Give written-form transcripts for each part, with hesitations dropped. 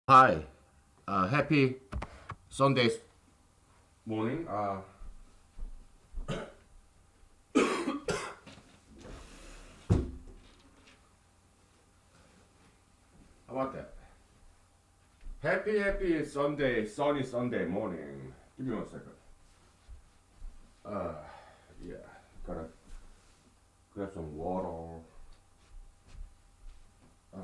Hi, happy Sunday morning. How about that? Happy Sunday, sunny Sunday morning. Give me 1 second. Uh, yeah, gotta grab some water. Uh,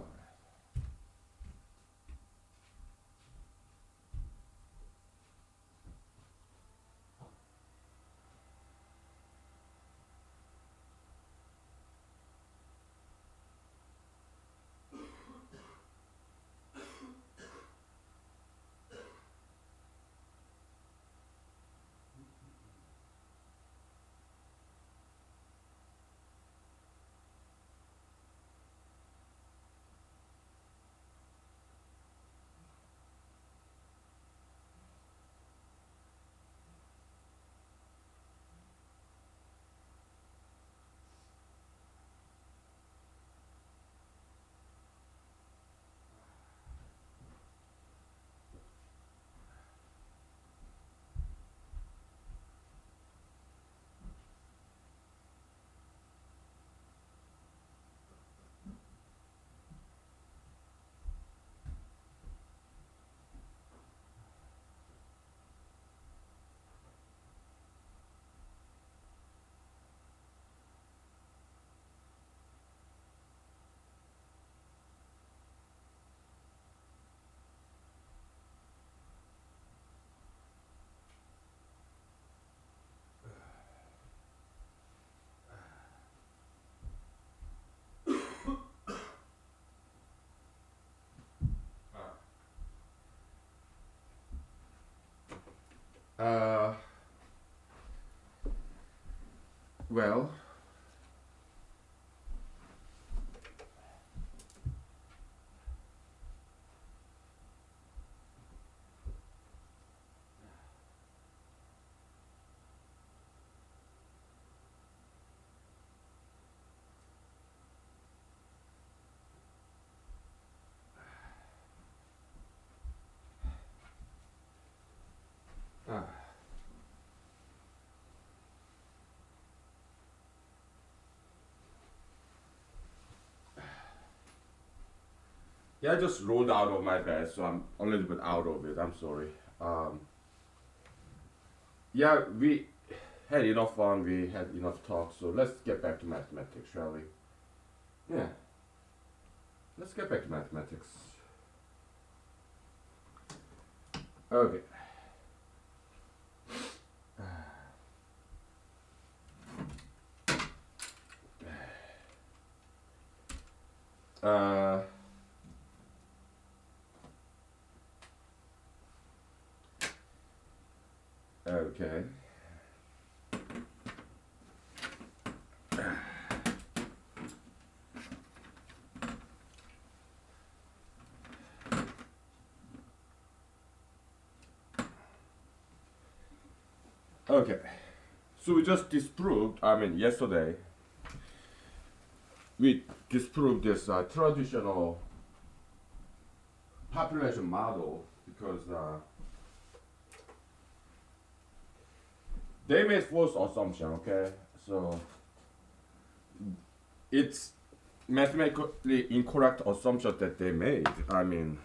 uh, well, uh, yeah, I just rolled out of my bed, so I'm a little bit out of it. I'm sorry. Um, yeah, we had enough fun. We had enough talk. So let's get back to mathematics, shall we? Yeah, let's get back to mathematics. Okay. Uh, okay. Okay. So we just disproved, I mean, yesterday, we disproved this traditional population model because they made false assumption, okay? So it's mathematically incorrect assumption that they made. I mean,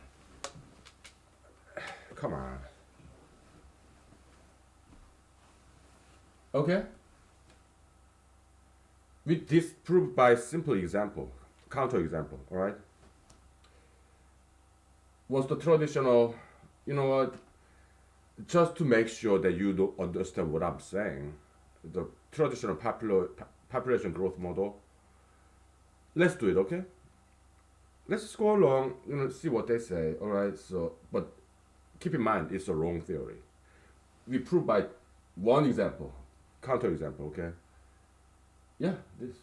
come on. Okay? We disproved by simple example, counter example, alright? Was the traditional, you know what, just to make sure that you do understand what I'm saying, the traditional population growth model, let's do it, okay? Let's just go along, see what they say, all right? So, but keep in mind, it's a wrong theory. We prove by one example, counter example, okay? Yeah, this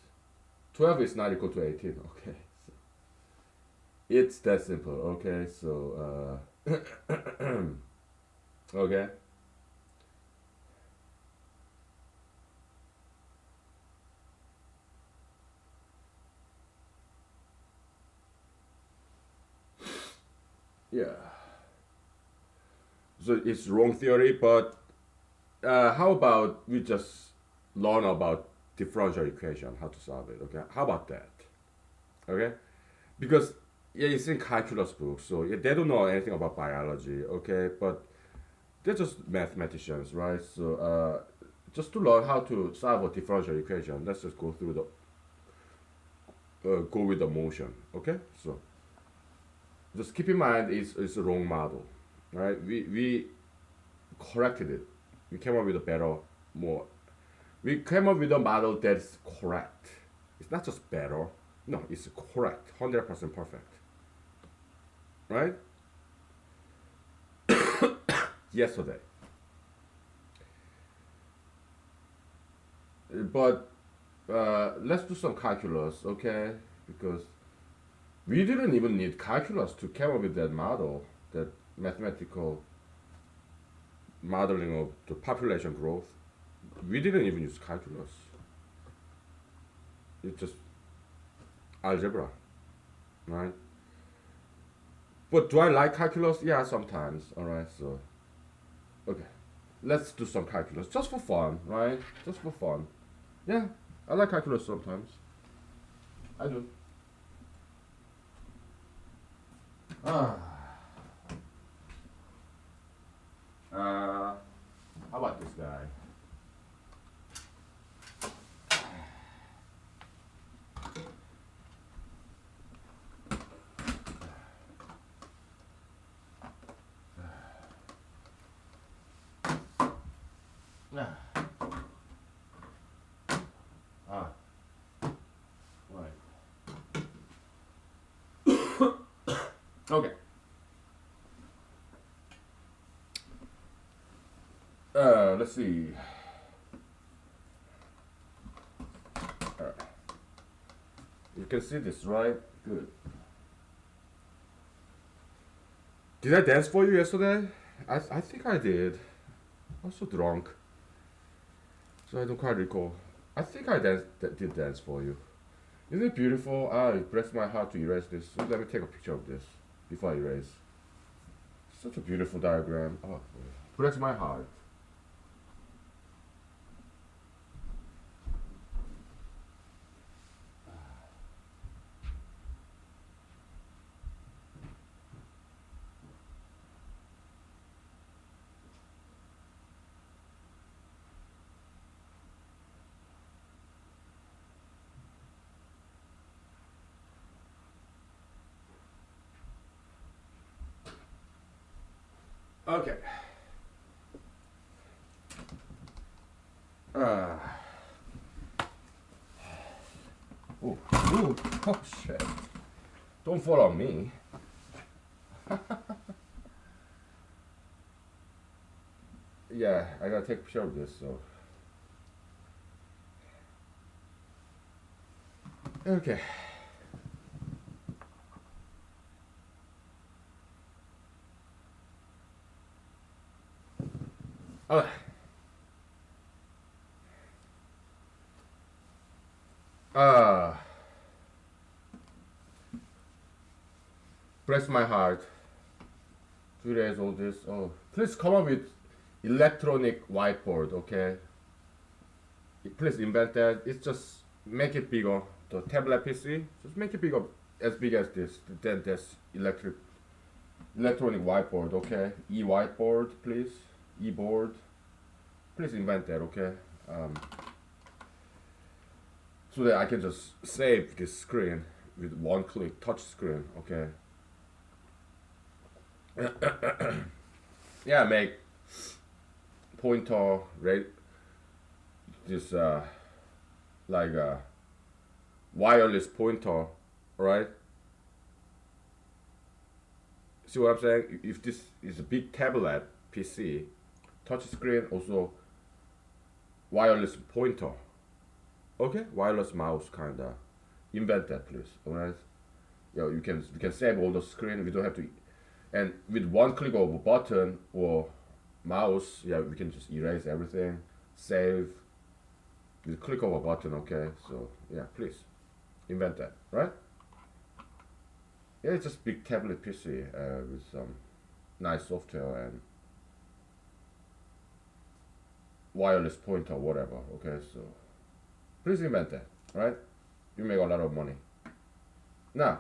12 is not equal to 18, okay? So it's that simple, okay? So, okay, yeah. So it's wrong theory, but how about we just learn about differential equation, how to solve it? Okay, how about that? Okay, because yeah, it's in calculus book, so yeah, they don't know anything about biology. Okay, but they're just mathematicians, right? So just to learn how to solve a differential equation, let's just go through the go with the motion. Okay, so just keep in mind it's a wrong model, right? We corrected it. We came up with a better, more. We came up with a model that's correct. It's not just better. No, it's correct, 100% perfect, right? Yesterday, but let's do some calculus, okay? Because we didn't even need calculus to come up with that model, that mathematical modeling of the population growth. We didn't even use calculus. It's just algebra, right? But do I like calculus? Yeah, sometimes. All right, so okay, let's do some calculus just for fun, right? Just for fun. Yeah, I like calculus sometimes. I do. Ah. How about this guy? Ah. Ah. Right. Okay. Let's see. You can see this, right? Good. Did I dance for you yesterday? I think I did. I was so drunk, so I don't quite recall. I think I did dance for you. Isn't it beautiful? It breaks my heart to erase this. So let me take a picture of this before I erase. Such a beautiful diagram. Oh, breaks my heart. Okay. Uh, ooh, ooh, oh shit. Don't fall on me. Yeah, I gotta take a picture of this, so. Okay. Uh, uh, bless my heart. 2 days all this. Oh, please come up with electronic whiteboard, okay? Please invent that. It's just make it bigger. The tablet PC, just make it bigger, as big as this. Then this electronic whiteboard, okay? E whiteboard, please. E board. Please invent that, okay? Um, so that I can just save this screen with one click, touch screen, okay? Yeah, make pointer, this like a wireless pointer, right? See what I'm saying? If this is a big tablet PC, touch screen also wireless pointer, okay? Wireless mouse kinda. Invent that, please, alright? Yeah, you can save all the screen. We don't have to, and with one click of a button or mouse, yeah, we can just erase everything, save with click of a button. Okay, so yeah, please invent that, right? Yeah, it's just big tablet PC with some nice software and wireless pointer, whatever. Okay, so please invent that, right? You make a lot of money. Now,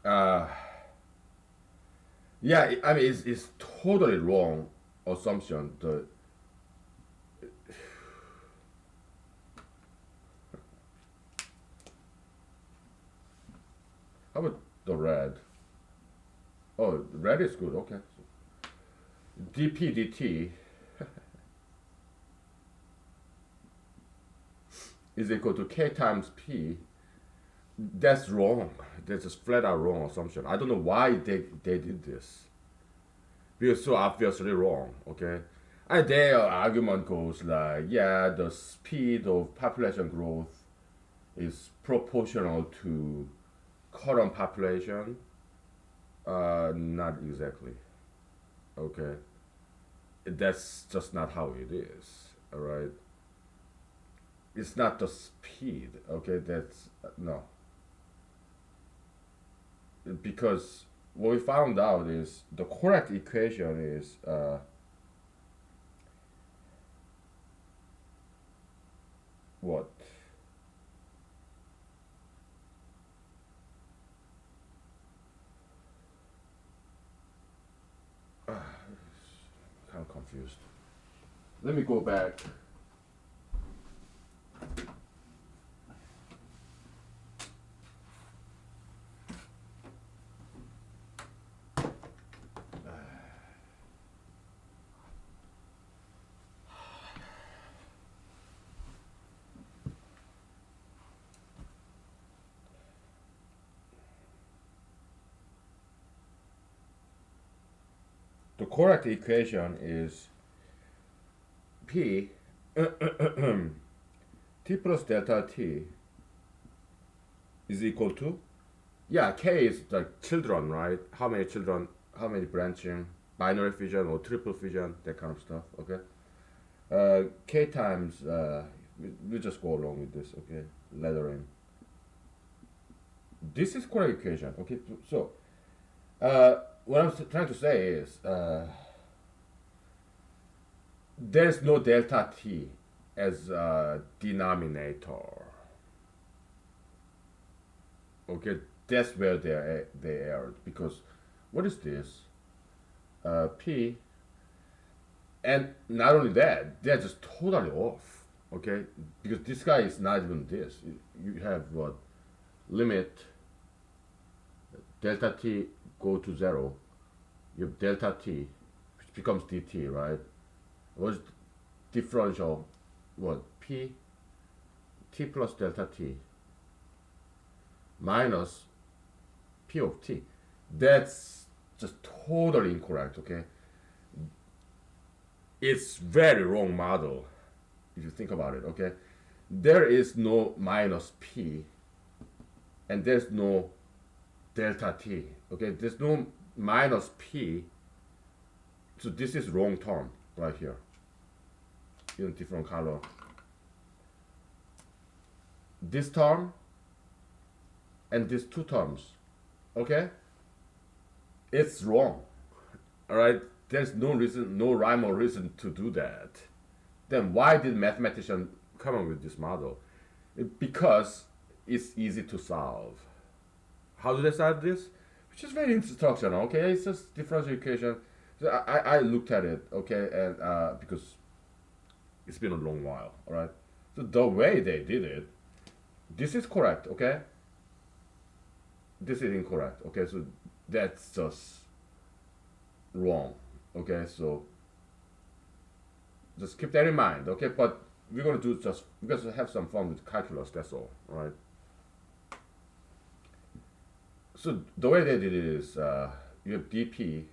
uh, yeah, I mean, it's totally wrong assumption. How about the red? Oh, red is good. Okay, so dp/dt is equal to k times p. That's wrong. That's just flat out wrong assumption. I don't know why they did this. Because it's so obviously wrong. Okay, and their argument goes like, yeah, the speed of population growth is proportional to current population. Not exactly. Okay, that's just not how it is. All right, it's not the speed. Okay, that's no. Because what we found out is the correct equation is what? Kind of confused. Let me go back. The correct equation is p t plus delta t is equal to, yeah, k is like children, right? How many children, how many branching, binary fission or triple fission, that kind of stuff. Okay, k times we just go along with this. Okay, lettering. This is correct equation. Okay, so what I'm trying to say is there's no delta t as a denominator. Okay, that's where they erred, because what is this? P, and not only that, they're just totally off. Okay, because this guy is not even this. You have what, limit delta t go to zero. You have delta t, which becomes dt, right? What's differential? What, p t plus delta t minus p of t. That's just totally incorrect. Okay, it's very wrong model if you think about it. Okay, there is no minus p and there's no delta t. Okay, there's no minus p, so this is wrong term right here in different color. This term and these two terms, okay, it's wrong. All right, there's no reason, no rhyme or reason to do that. Then why did mathematicians come up with this model? Because it's easy to solve. How do they solve this? Which is very instructional. Okay, it's just differential equation. So I looked at it. Okay, and because it's been a long while. All right, so the way they did it, this is correct. Okay, this is incorrect. Okay, so that's just wrong. Okay, so just keep that in mind. Okay, but we're gonna do just because we have some fun with calculus. That's all. All right. So the way they did it is you have dp,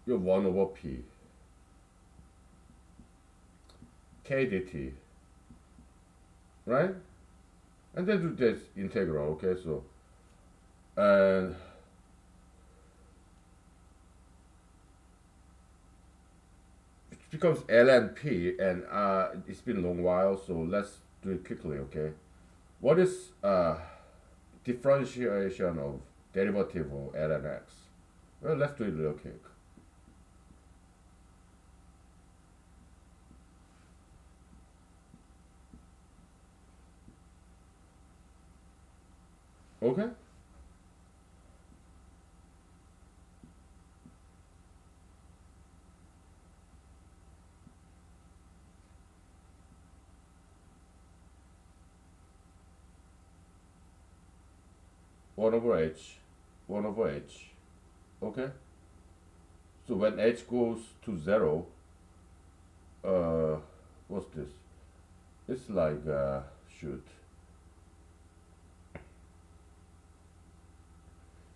you have 1 over p, k dt, right? And then do this integral. Okay, so and it becomes ln p, and it's been a long while, so let's do it quickly. Okay, what is differentiation of derivative of ln x? Well, let's do it real quick. Okay. One over h. One over h. Okay. So when h goes to zero, uh, what's this? It's like shoot.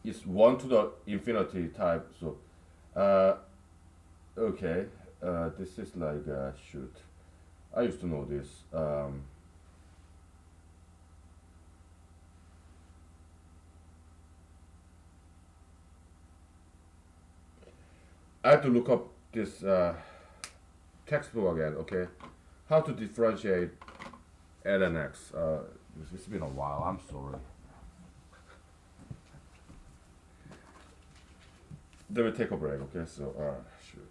It's one to the infinity type. So uh, okay. This is like shoot. I used to know this. I have to look up this textbook again. Okay, how to differentiate L and X. It's been a while. I'm sorry. Let me take a break. Okay, so shoot.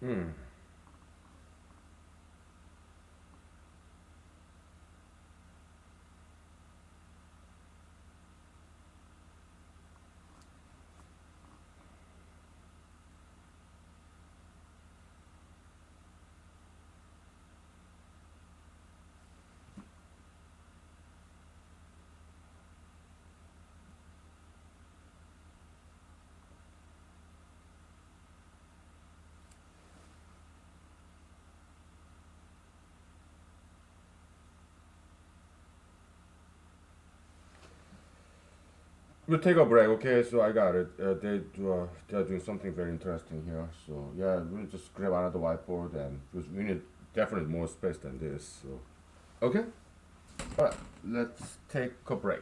Hmm. We'll take a break, okay? So I got it. They're doing something very interesting here. So yeah, we'll just grab another whiteboard and because we need definitely more space than this. So okay, all right, let's take a break.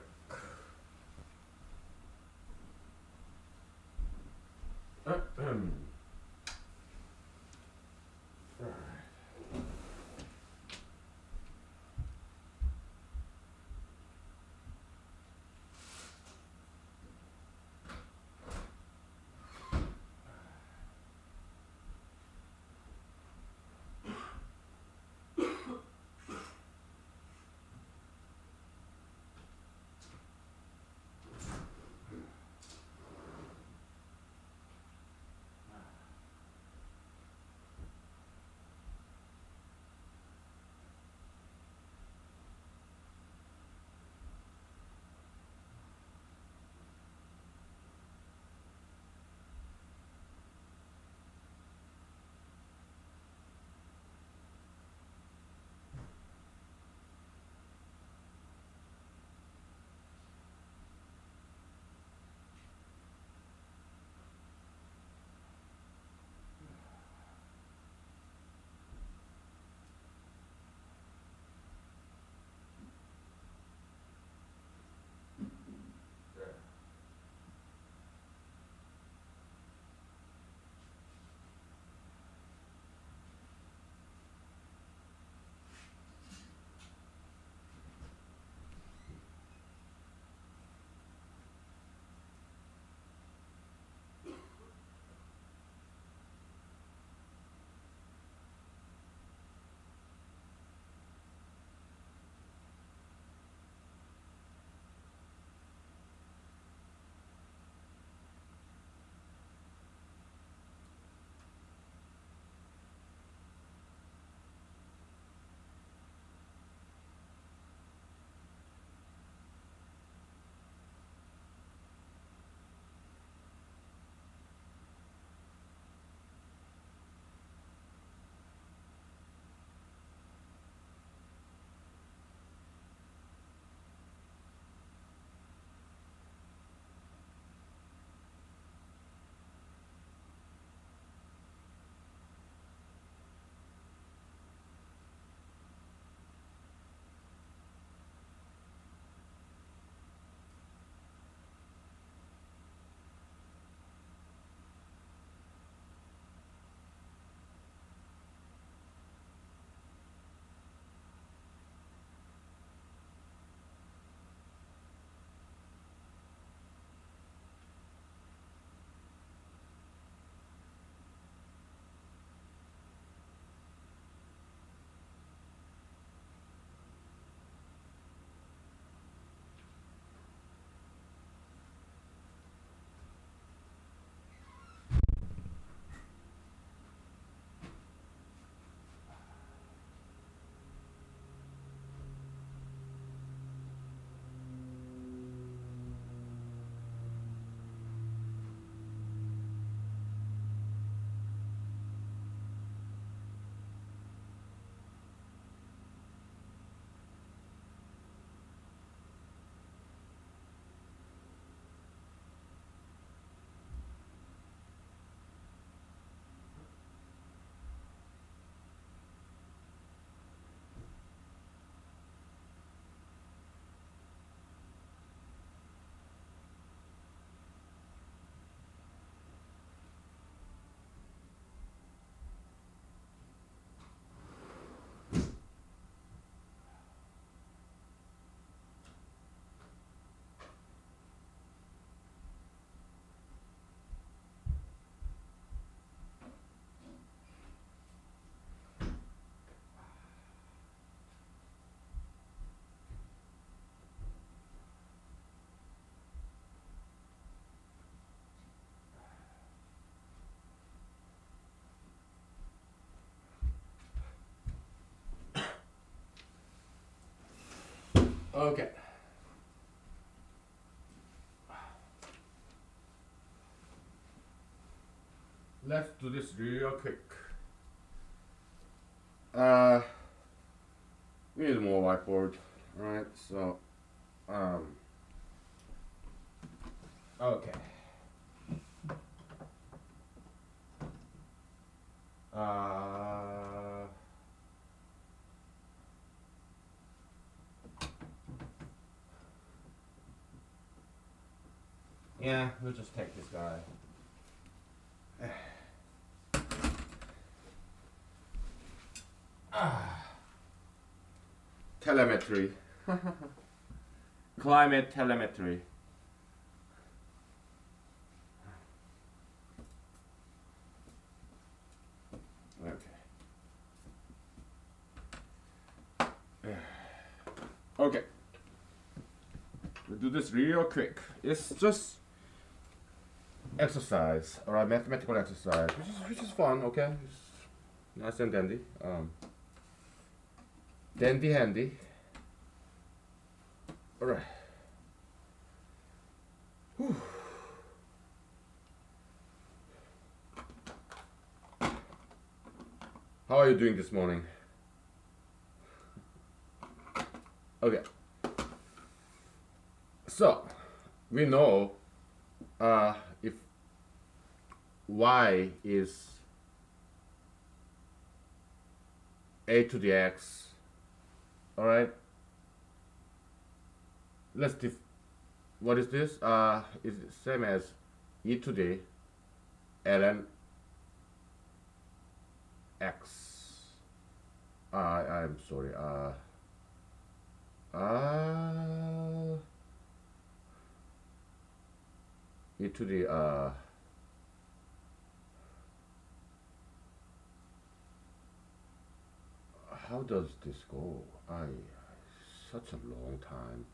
Okay. Let's do this real quick. We need more whiteboard, right? So, okay. Uh, yeah, we'll just take this guy. Telemetry. Climate telemetry. Okay. Okay. We'll do this real quick. It's just exercise, alright, mathematical exercise, which is fun, okay? It's nice and dandy. Dandy handy. Alright. How are you doing this morning? Okay. So, we know if y is a to the x, alright? Let's what is this? Is the same as e to the ln x. I'm sorry. E to the how does this go? Such a long time.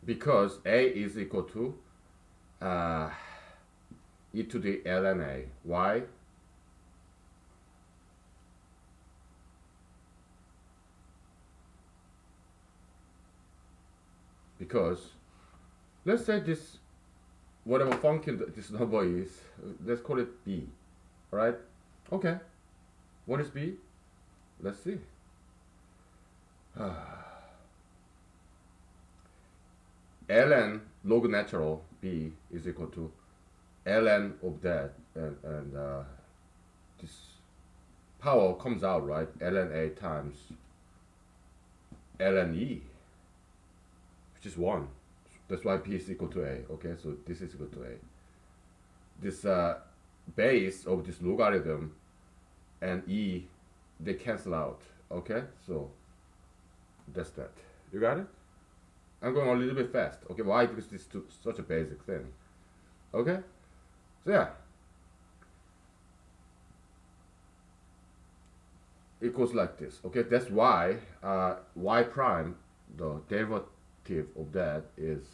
Because a is equal to e to the ln a. Why? Because let's say this, whatever function this number is, let's call it b, alright? Okay, what is b? Let's see. ln log natural b is equal to ln of that, and this power comes out, right? ln a times ln e, which is 1. That's why p is equal to a. Okay, so this is equal to a. This base of this logarithm and e, they cancel out. Okay, so that's that. You got it? I'm going a little bit fast. Okay, why? Because this is such a basic thing. Okay, so yeah, it goes like this. Okay, that's why y prime, the derivative of that is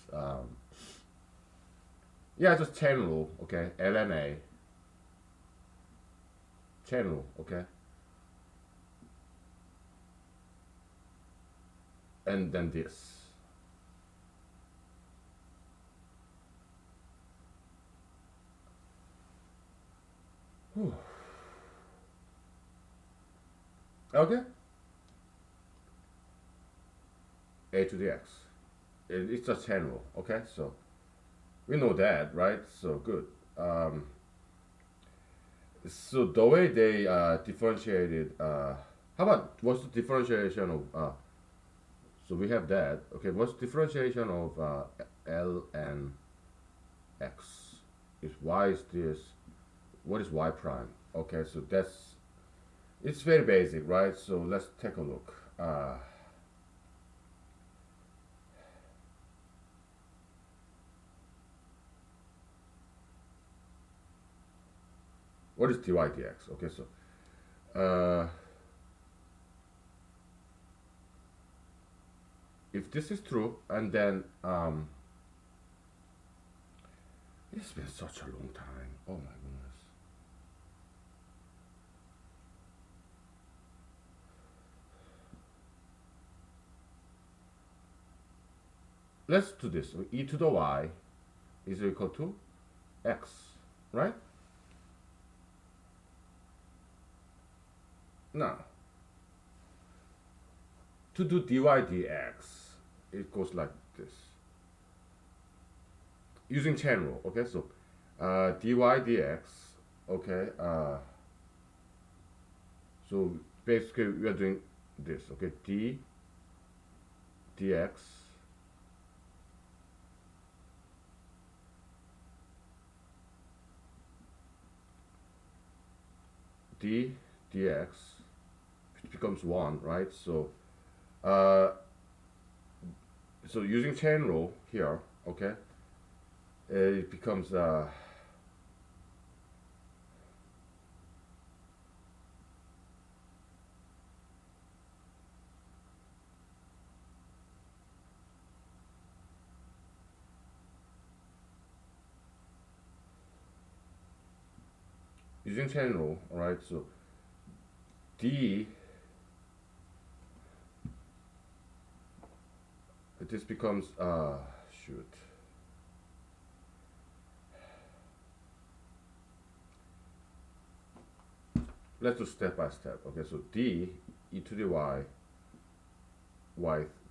yeah, just chain rule. Okay, ln a chain rule. Okay, and then this. Whew. Okay, a to the x. It's just chain rule. Okay, so we know that, right? So good. So the way they differentiated, how about what's the differentiation of? So we have that. Okay, what's the differentiation of L and X? If y is this, what is y prime? Okay, so it's very basic, right? So let's take a look. What is dy dx? Okay, so if this is true, and then it's been such a long time. Oh my goodness. Let's do this. E to the y is equal to x, right? Now, to do dy dx, it goes like this. Using chain rule, okay? So, dy dx, okay? So basically we are doing this, okay? D dx d dx becomes 1, right? So uh, so using chain rule here, okay, it becomes using chain rule, all right? So d, this becomes shoot. Let's do step by step. Okay, so d e to the y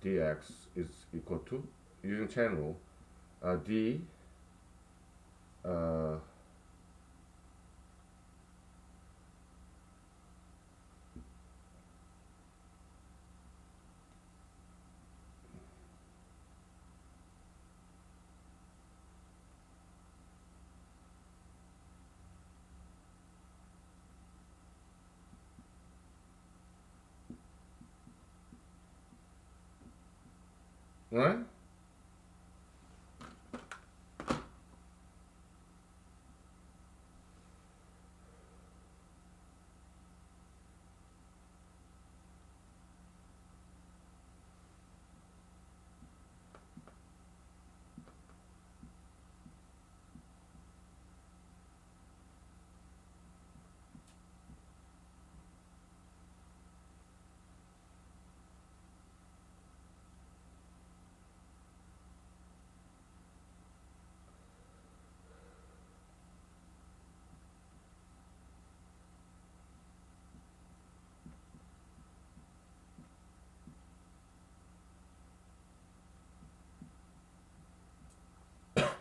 dx is equal to, using chain rule, d uh, right?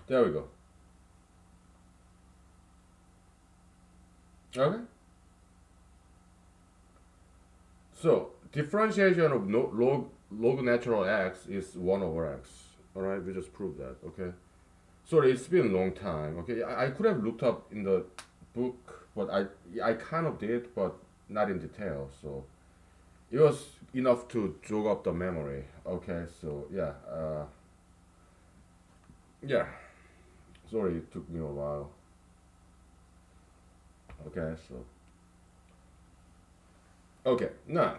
There we go. Okay. So differentiation of log natural x is 1 over x. All right, we just proved that. Okay. Sorry, it's been a long time. Okay, I could have looked up in the book, but I kind of did, but not in detail. So it was enough to jog up the memory. Okay, so yeah, yeah. Sorry, it took me a while. Okay, so okay now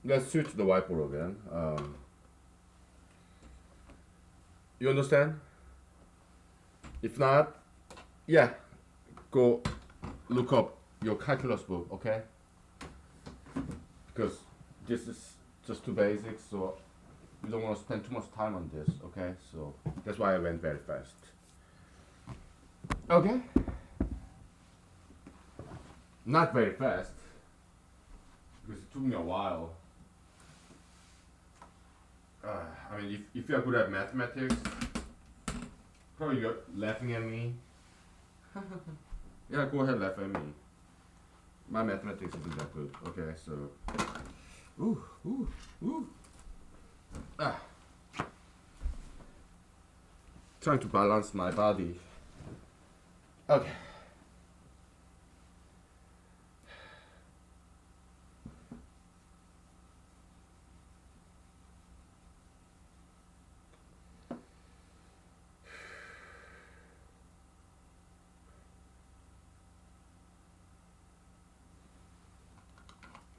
let's switch to the whiteboard again. You understand? If not, yeah, go look up your calculus book, okay? Because this is just too basic, so we don't want to spend too much time on this, okay? So that's why I went very fast. Okay? Not very fast, because it took me a while. I mean, if you're good at mathematics, probably you're laughing at me. Yeah, go ahead, laugh at me. My mathematics isn't that good. Okay, so. Ooh, ooh, ooh. Ah. Trying to balance my body. Okay.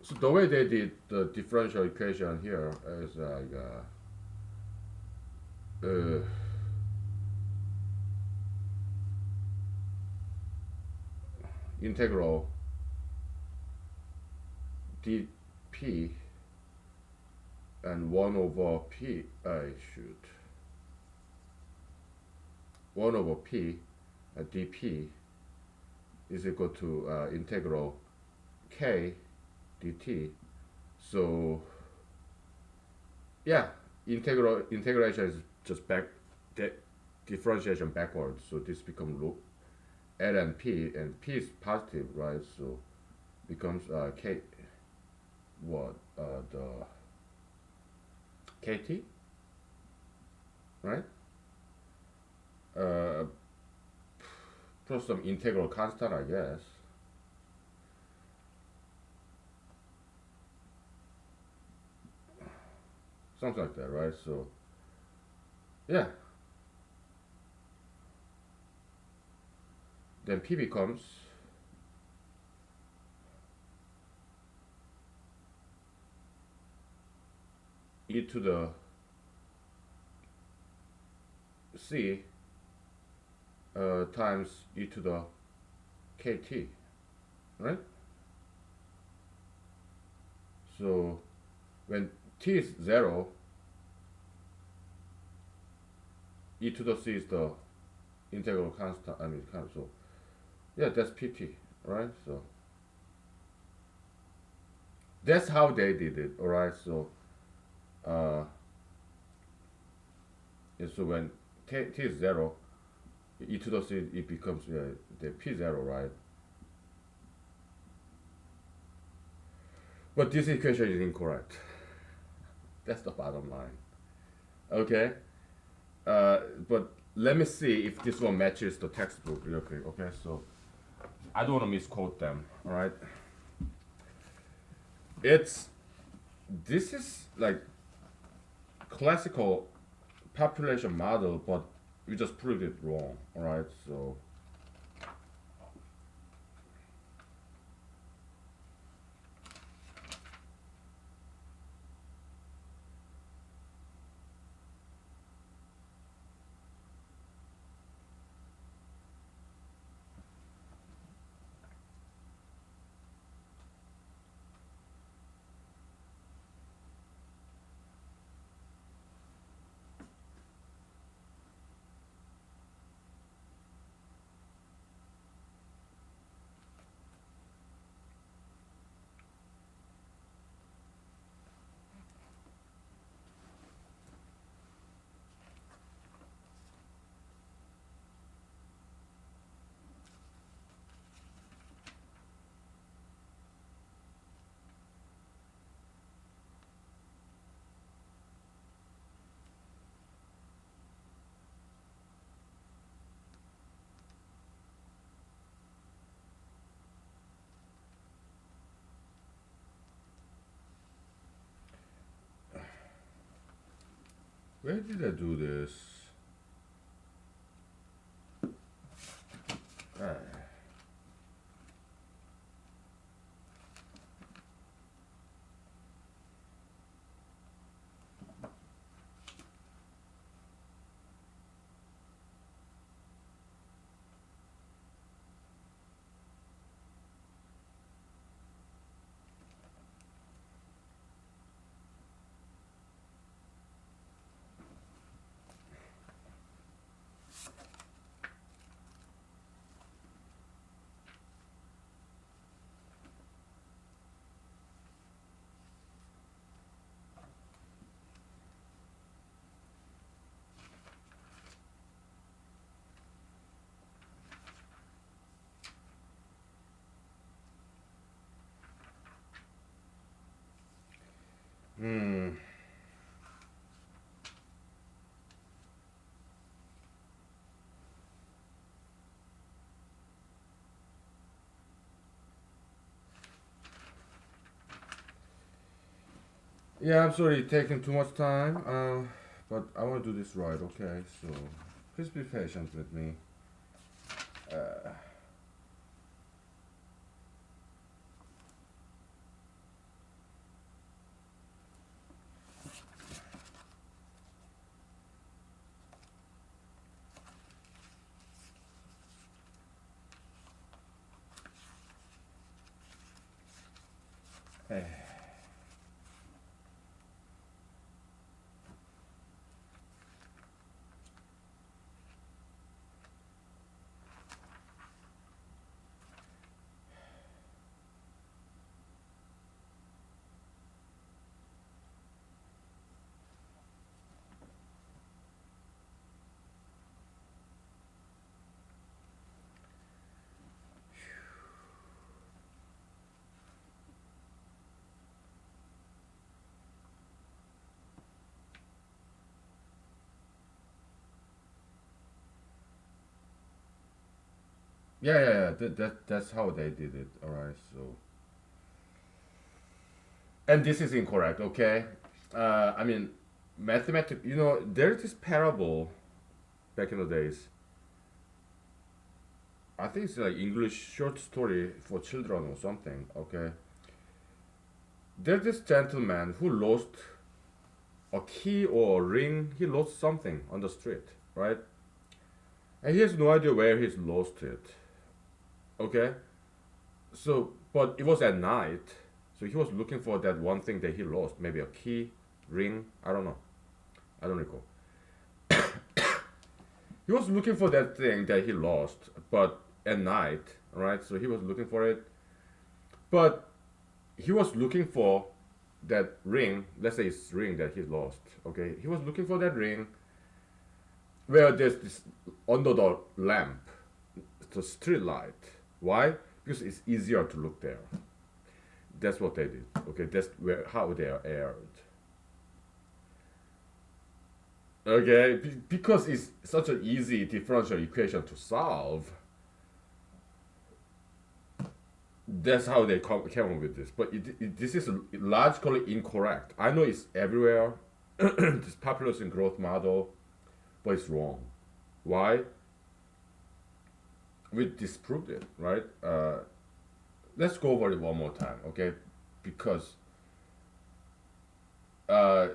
So the way they did the differential equation here is like integral dp and 1 over p, I should 1 over p dp is equal to integral k dt. So yeah, integration is just differentiation backwards. So this becomes L and P is positive, right? So becomes K, what, the KT, right? Uh, plus some integral constant, I guess. Something like that, right? So yeah, then P becomes e to the c times e to the kt, right? So when t is 0, e to the c is the integral constant, so yeah, that's pt, right? So that's how they did it, alright? So yeah, so when t is 0, e to the c, it becomes the p0, right? But this equation is incorrect. That's the bottom line. Okay? But let me see if this one matches the textbook real quick. Okay, so I don't want to misquote them. All right? This is like classical population model, but we just proved it wrong. All right, so where did I do this? Ah. Hmm. Yeah, I'm sorry, taking too much time. But I want to do this right. Okay, so please be patient with me. Uh, Yeah, yeah, yeah. That's how they did it. All right. So, and this is incorrect. Okay. I mean, mathematics. You know, there's this parable back in the days. I think it's like English short story for children or something. Okay. There's this gentleman who lost a key or a ring. He lost something on the street, right? And he has no idea where he's lost it. Okay. So, but it was at night. So he was looking for that one thing that he lost. Maybe a key, ring. I don't know. I don't recall. He was looking for that thing that he lost, but at night, right? So he was looking for it, but he was looking for that ring. Let's say it's ring that he lost. Okay, he was looking for that ring where there's this under the lamp, the street light. Why? Because it's easier to look there. That's what they did. Okay, that's where how they are aired. Okay, because it's such an easy differential equation to solve. That's how they came up with this. But this is logically incorrect. I know it's everywhere, this population growth model, but it's wrong. Why? We disproved it, right? Let's go over it one more time, okay? Because uh,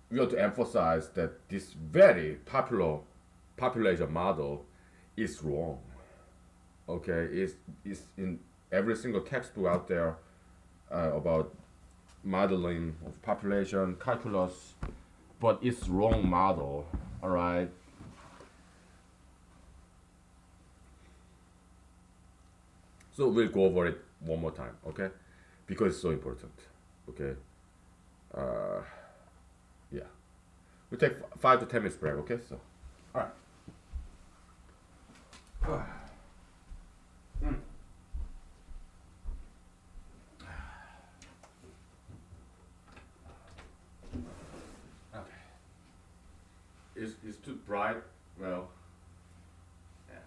we want to emphasize that this very popular population model is wrong. Okay, it's in every single textbook out there about modeling of population calculus, but it's wrong model. All right. So we'll go over it one more time, okay? Because it's so important. Okay. Uh, yeah. We take 5 to 10 minutes break. Okay. So. All right. Okay. Is too bright? Well. Yeah.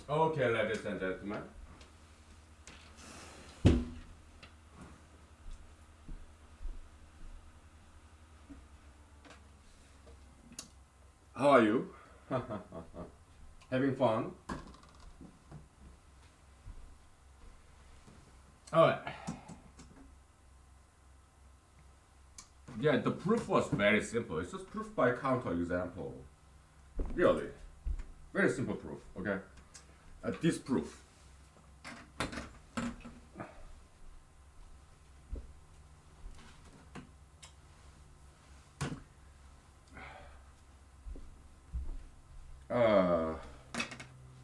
Okay, ladies and gentlemen. How are you? Having fun? Alright. Yeah, the proof was very simple. It's just proof by counterexample. Really. Very simple proof, okay? This proof. Uh,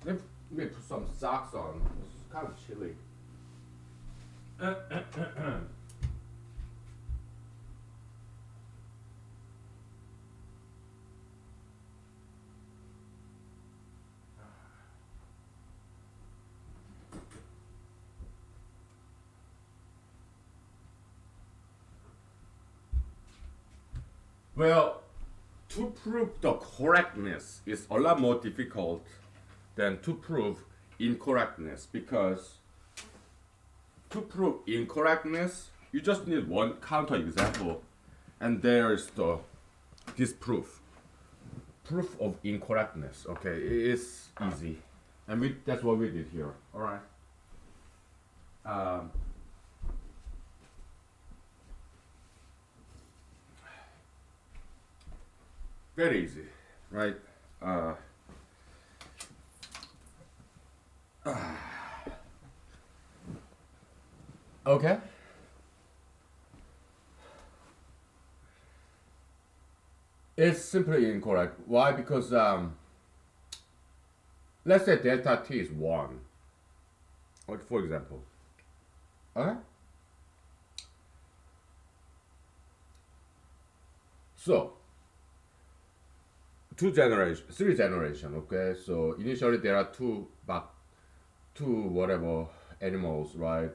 let me put some socks on. It's kind of chilly. Well, to prove the correctness is a lot more difficult than to prove incorrectness, because to prove incorrectness you just need one counterexample, and there's the disproof. Proof of incorrectness. Okay, it's easy, and that's what we did here. All right. Um, Very easy, right? Uh, okay. It's simply incorrect. Why? Because let's say delta t is 1. Like, for example. Okay? So, three generation, okay? So, initially there are two whatever animals, right?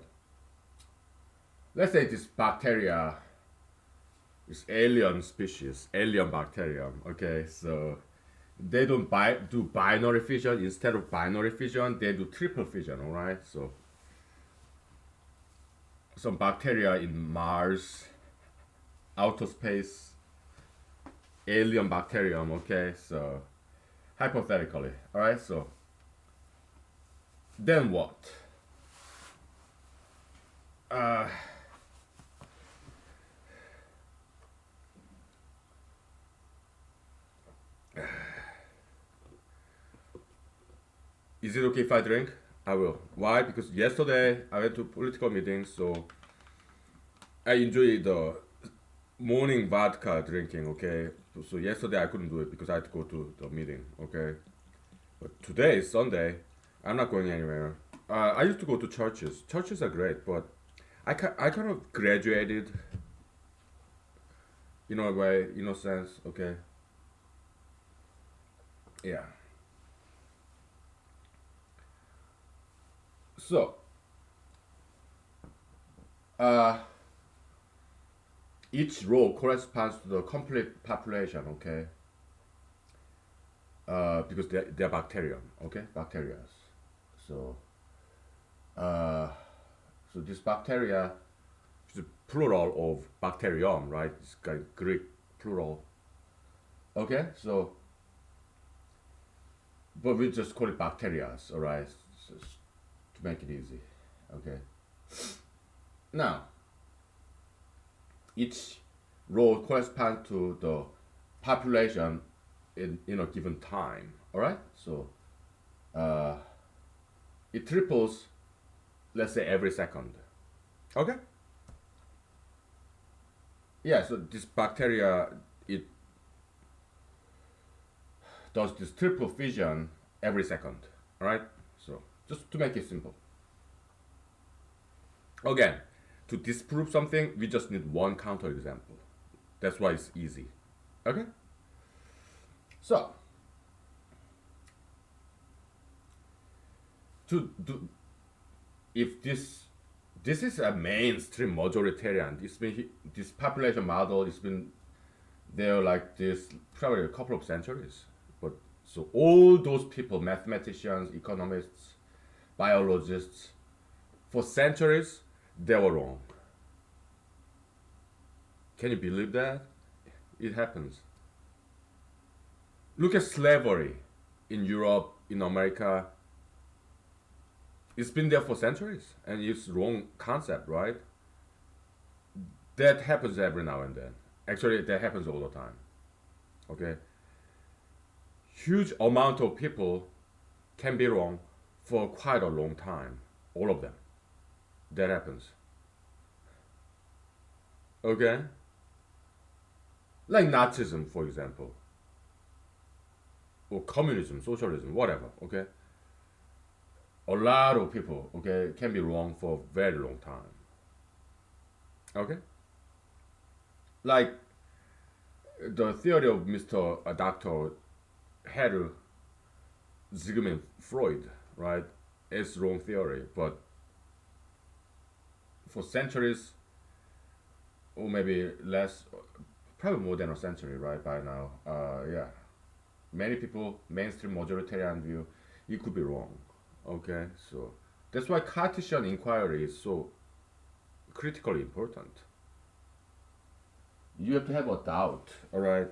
Let's say this bacteria is alien species, alien bacterium, okay? So, they don't do binary fission. Instead of binary fission, they do triple fission, all right? So, some bacteria in Mars, outer space, alien bacterium, okay? So, hypothetically, all right? So, then what? Uh, is it okay if I drink? I will. Why? Because yesterday I went to political meetings, so I enjoy the morning vodka drinking, okay? So yesterday I couldn't do it because I had to go to the meeting, okay? But today is Sunday. I'm not going anywhere. I used to go to churches. Churches are great, but I kind of graduated in a way, in a sense, okay? Yeah. So, uh, each row corresponds to the complete population, okay? Because they're bacterium, okay? Bacteria. So, uh, so this bacteria is the plural of bacterium, right? It's Greek plural. Okay, so, but we just call it bacteria, all right? So, to make it easy, okay? Now, each row corresponds to the population in a given time, all right? So, uh, it triples, let's say, every second. Okay? Yeah, so this bacteria, it does this triple fission every second, all right? So, just to make it simple. Again, to disprove something, we just need one counterexample. That's why it's easy. Okay? So, to do, if this is a mainstream majoritarian, this population model has been there like this probably a couple of centuries, but So all those people, mathematicians, economists, biologists, for centuries, they were wrong. Can you believe that? It happens. Look at slavery in Europe, in America. It's been there for centuries, and it's wrong concept, right? That happens every now and then. Actually, that happens all the time. Okay, huge amount of people can be wrong for quite a long time. All of them. That happens. Okay, like Nazism, for example, or communism, socialism, whatever. Okay, a lot of people, okay, can be wrong for a very long time. Okay, like the theory of Mr. Dr. Herr Sigmund Freud, right? It's wrong theory, but for centuries, or maybe less, probably more than a century, right? By now, yeah, many people, mainstream majoritarian view, it could be wrong. Okay, so that's why Cartesian inquiry is so critically important. You have to have a doubt, all right?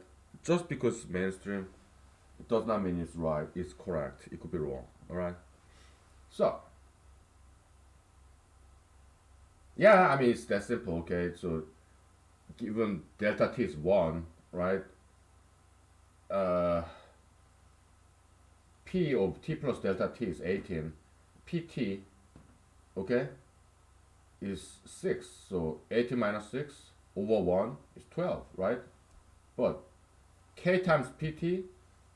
Just because mainstream, it does not mean it's right, it's correct. It could be wrong, all right? So, yeah, I mean, it's that simple, okay? So, given delta t is 1, right? Uh, P of t plus delta t is 18. Pt, okay, is 6. So, 18 minus 6 over 1 is 12, right? But k times pt,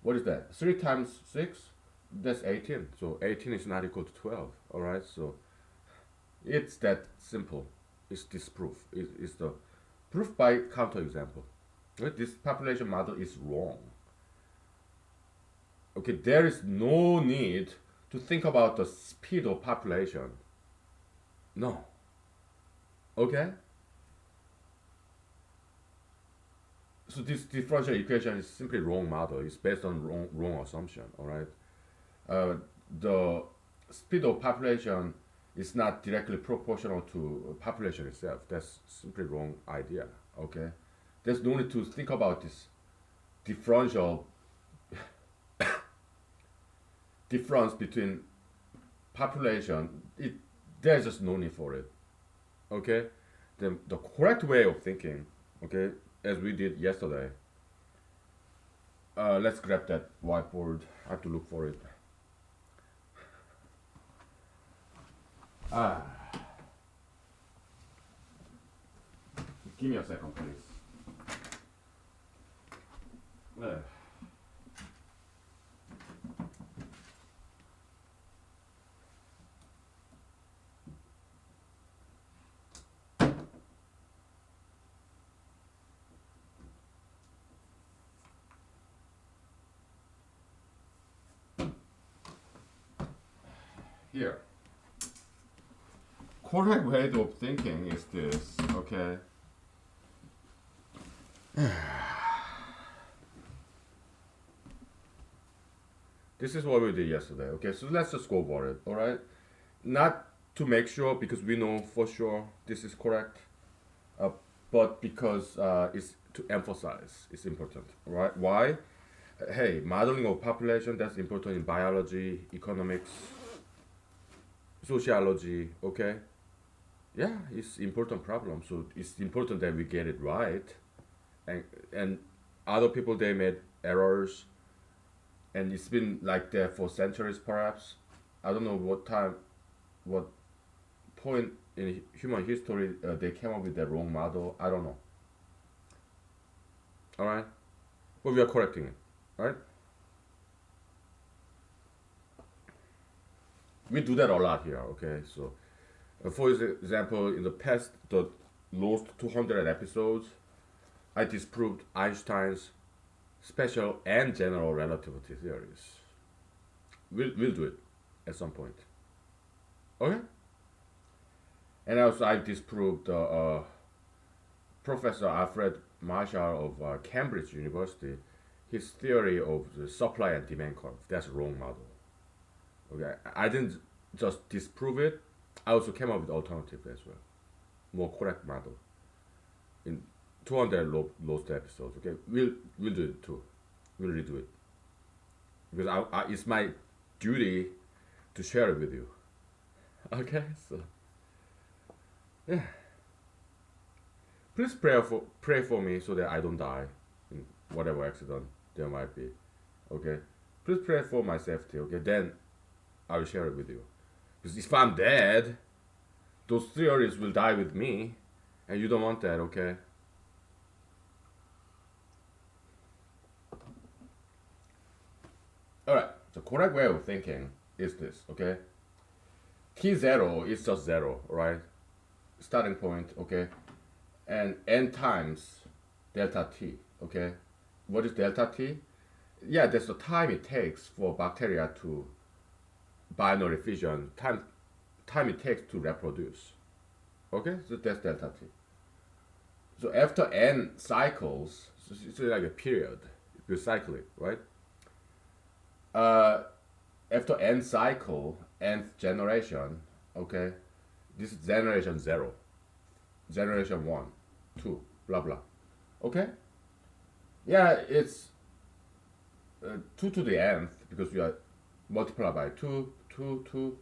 what is that? 3 times 6, that's 18. So 18 is not equal to 12, all right? So it's that simple. It's this proof. It's the proof by counterexample. Right? This population model is wrong. Okay, there is no need to think about the speed of population. No. Okay? So this differential equation is simply wrong model. It's based on wrong assumption, all right? The speed of population is not directly proportional to population itself. That's simply wrong idea. Okay, there's no need to think about this differential difference between population. There's just no need for it. Okay, the correct way of thinking. Okay, as we did yesterday. Let's grab that whiteboard. I have to look for it. Ah, give me a second, please. Here. Correct way of thinking is this, okay? This is what we did yesterday, okay? So let's just go over it, alright? Not to make sure, because we know for sure this is correct, uh, but because it's to emphasize it's important, right? Why? Hey, modeling of population, that's important in biology, economics, sociology, okay? Yeah, it's important problem. So it's important that we get it right, and other people they made errors, and it's been like that for centuries perhaps. I don't know what time, what point in human history they came up with the wrong model. I don't know. All right, but we are correcting it, right? We do that a lot here. Okay, so for example, in the past, the last 200 episodes, I disproved Einstein's special and general relativity theories. We'll do it at some point. Okay? And also, I disproved Professor Alfred Marshall of Cambridge University. his theory of the supply and demand curve. That's a wrong model. Okay, I didn't just disprove it. I also came up with alternative as well, more correct model in 200 lost episodes. Okay, we'll do it too. We'll redo it because it's my duty to share it with you. Okay, so yeah, please pray for me so that I don't die in whatever accident there might be. Okay, please pray for my safety. Okay, then I will share it with you. Because if I'm dead, those theories will die with me, and you don't want that. Okay. All right. The correct way of thinking is this. Okay. T0 is just zero, right? Starting point. Okay. And n times delta t. Okay. What is delta t? Yeah, that's the time it takes for bacteria to binary fission. Time it takes to reproduce. Okay, so that's delta t. So after n cycles, so it's like a period. You cycle it, right? After n cycle, nth generation, okay, this is generation 0, generation 1, 2, blah blah. Okay? Yeah, it's 2 to the nth because you are multiplied by 2, 2, 2,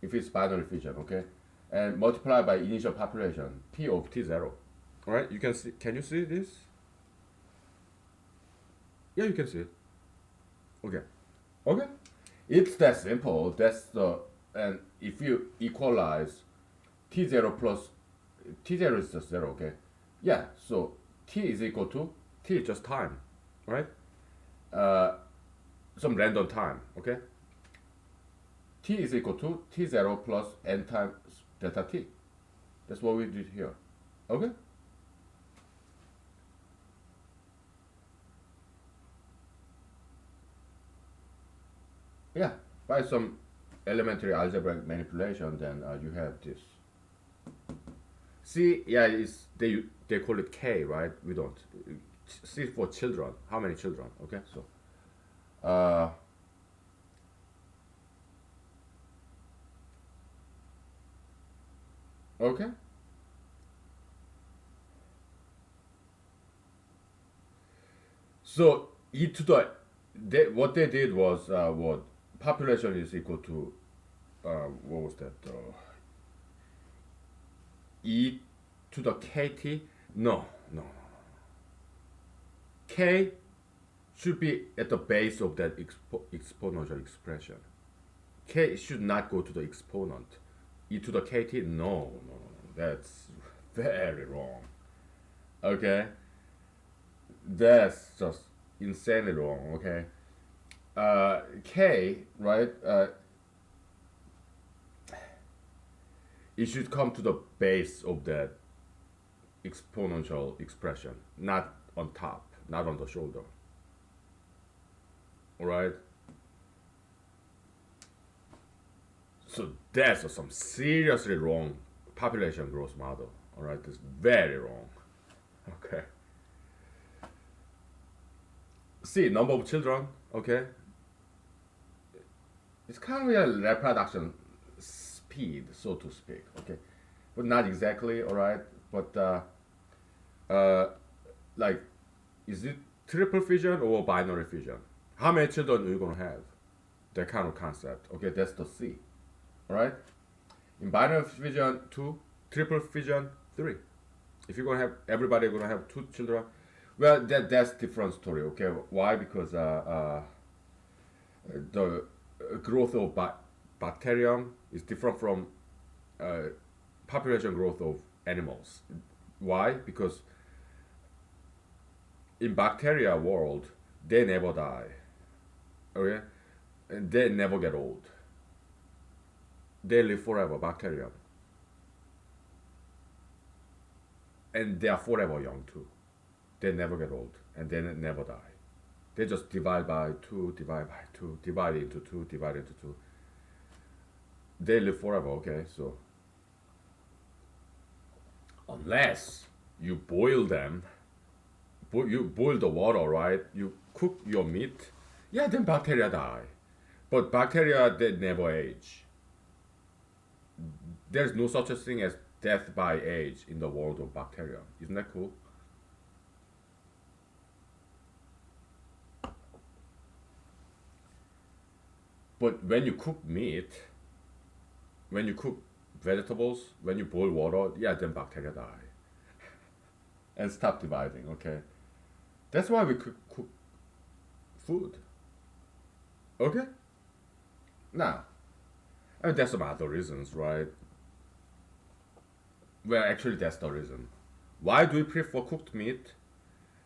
if it's binary fission, okay? And multiply by initial population, P of T0. Alright, you can see, can you see this? Yeah, you can see it. Okay. Okay? It's that simple. That's the, and if you equalize T0 plus, T0 is just 0, okay? Yeah, so T is equal to, T is just time, right? Some random time, okay? T is equal to T0 plus n times delta T. That's what we did here, okay? Yeah, by some elementary algebraic manipulation, then you have this. C, yeah, is they call it K, right? We don't. C for children. How many children? Okay, so. Okay. So e to the, what they did was what population is equal to what was that? E to the kt? No, no, no. K should be at the base of that exponential expression. K should not go to the exponent. E to the kt? No, no, no. That's very wrong. Okay? That's just insanely wrong, okay? K, right? It should come to the base of that exponential expression, not on top, not on the shoulder. Alright? So that's some seriously wrong population growth model. Alright? It's very wrong. Okay. See, number of children, okay? It's kind of a reproduction speed, so to speak, okay? But not exactly, alright? But, like, is it triple fission or binary fission? How many children are you gonna have? That kind of concept, okay? That's the C, alright? In binary fission, 2, triple fission, 3. If you're gonna have, everybody gonna have 2 children, well, that's different story, okay? Why? Because the growth of bacterium is different from population growth of animals. Why? Because in bacteria world, they never die, okay? And they never get old. They live forever, bacterium. And they are forever young too. They never get old and they never die. They just divide by 2, divide by 2, divide into 2, divide into 2. They live forever, okay? So, unless you boil them, you boil the water, right? You cook your meat, yeah, then bacteria die. But bacteria, they never age. There's no such a thing as death by age in the world of bacteria. Isn't that cool? But when you cook meat, when you cook vegetables, when you boil water, yeah, then bacteria die and stop dividing. Okay, that's why we cook food. Okay, now, I mean, there's some other reasons, right? Well, actually, that's the reason. Why do we prefer cooked meat?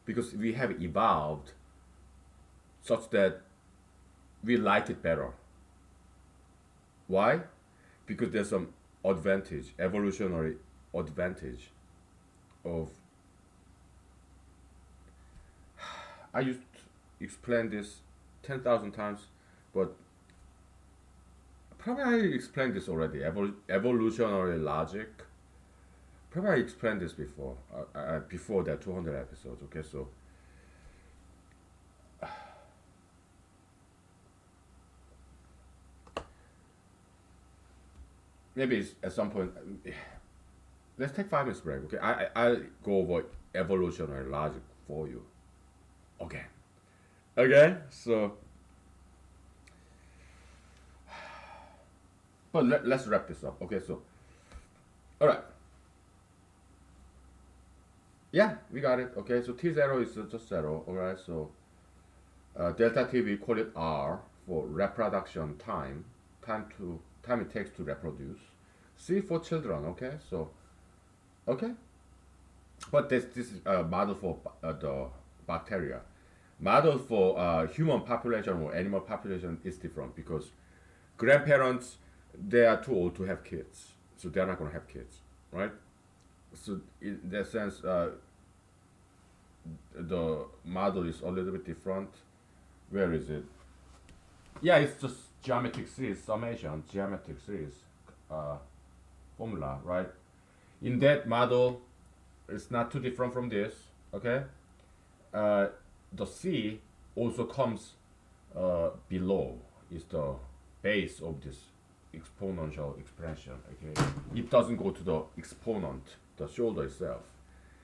Because we have evolved such that we like it better. Why? Because there's some advantage, evolutionary advantage of. I used to explain this 10,000 times, but probably I explained this already. Evolutionary logic. Probably I explained this before. Before that 200 episodes. Okay, so maybe it's at some point. Let's take 5 minutes break. Okay, I'll go over evolutionary logic for you again. Okay, so but let's wrap this up. Okay, so all right. Yeah, we got it. Okay, so T zero is just zero. All right, so delta T we call it R for reproduction time, time it takes to reproduce. C for children. Okay, so okay, but this is a model for the bacteria. Model for human population or animal population is different because grandparents they are too old to have kids, so they're not gonna have kids, right? So in that sense, the model is a little bit different. Where is it? Yeah, it's just geometric series summation, geometric series uh, formula, right? In that model, it's not too different from this. Okay, uh, the C also comes below. Is the base of this exponential expression. Okay, it doesn't go to the exponent, the shoulder itself.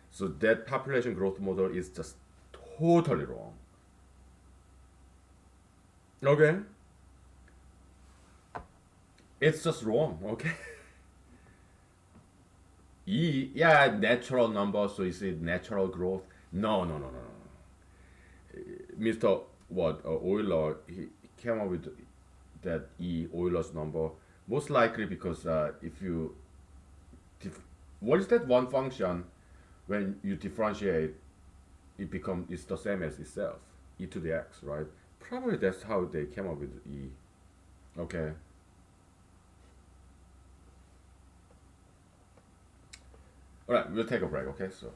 So that population growth model is just totally wrong. Okay, it's just wrong. Okay, yeah, natural number. So is it natural growth? No, no, no, no, no. Mr. What Euler he came up with that Euler's number most likely because if you what is that one function when you differentiate it's the same as itself e to the x, right? Probably that's how they came up with e. Okay, all right, we'll take a break. Okay, so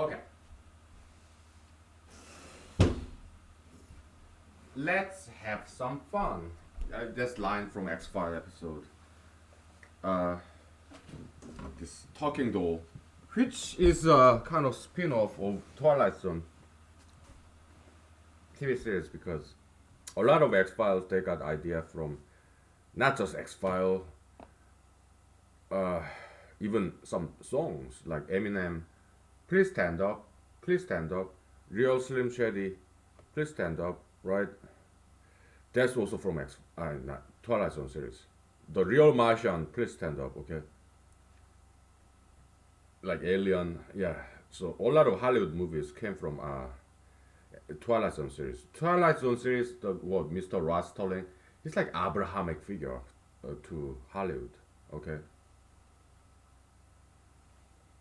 Okay. Let's have some fun. This line from X-File episode. Uh, this talking doll, which is a kind of spin-off of Twilight Zone TV series, because a lot of X-Files they got idea from not just X-File, uh, even some songs like Eminem, Please Stand Up, Please Stand Up, Real Slim Shady, Please Stand Up, right? That's also from not Twilight Zone series. The Real Martian, Please Stand Up, okay? Like Alien, yeah. So a lot of Hollywood movies came from Twilight Zone series. Twilight Zone series, the what Mr. Ross Sterling, he's like Abrahamic figure to Hollywood, okay?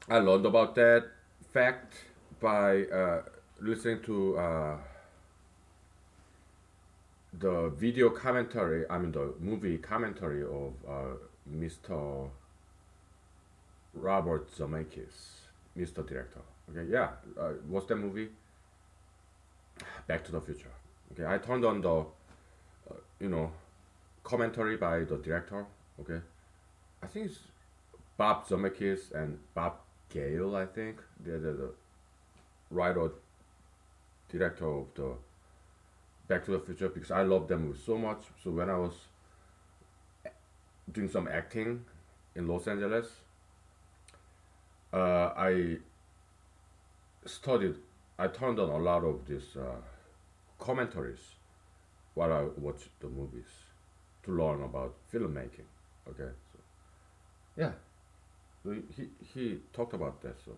I learned about that fact by listening to the video commentary. I mean the movie commentary of Mr. Robert Zemeckis, Mr. Director. Okay, yeah. What's that movie? Back to the Future. Okay, I turned on the you know commentary by the director. Okay, I think it's Bob Zemeckis and Bob Gale. I think they're the writer director of the Back to the Future, because I love that movie so much. So when I was doing some acting in Los Angeles, I studied. I turned on a lot of these commentaries while I watched the movies to learn about filmmaking. Okay, so yeah, so he talked about that. So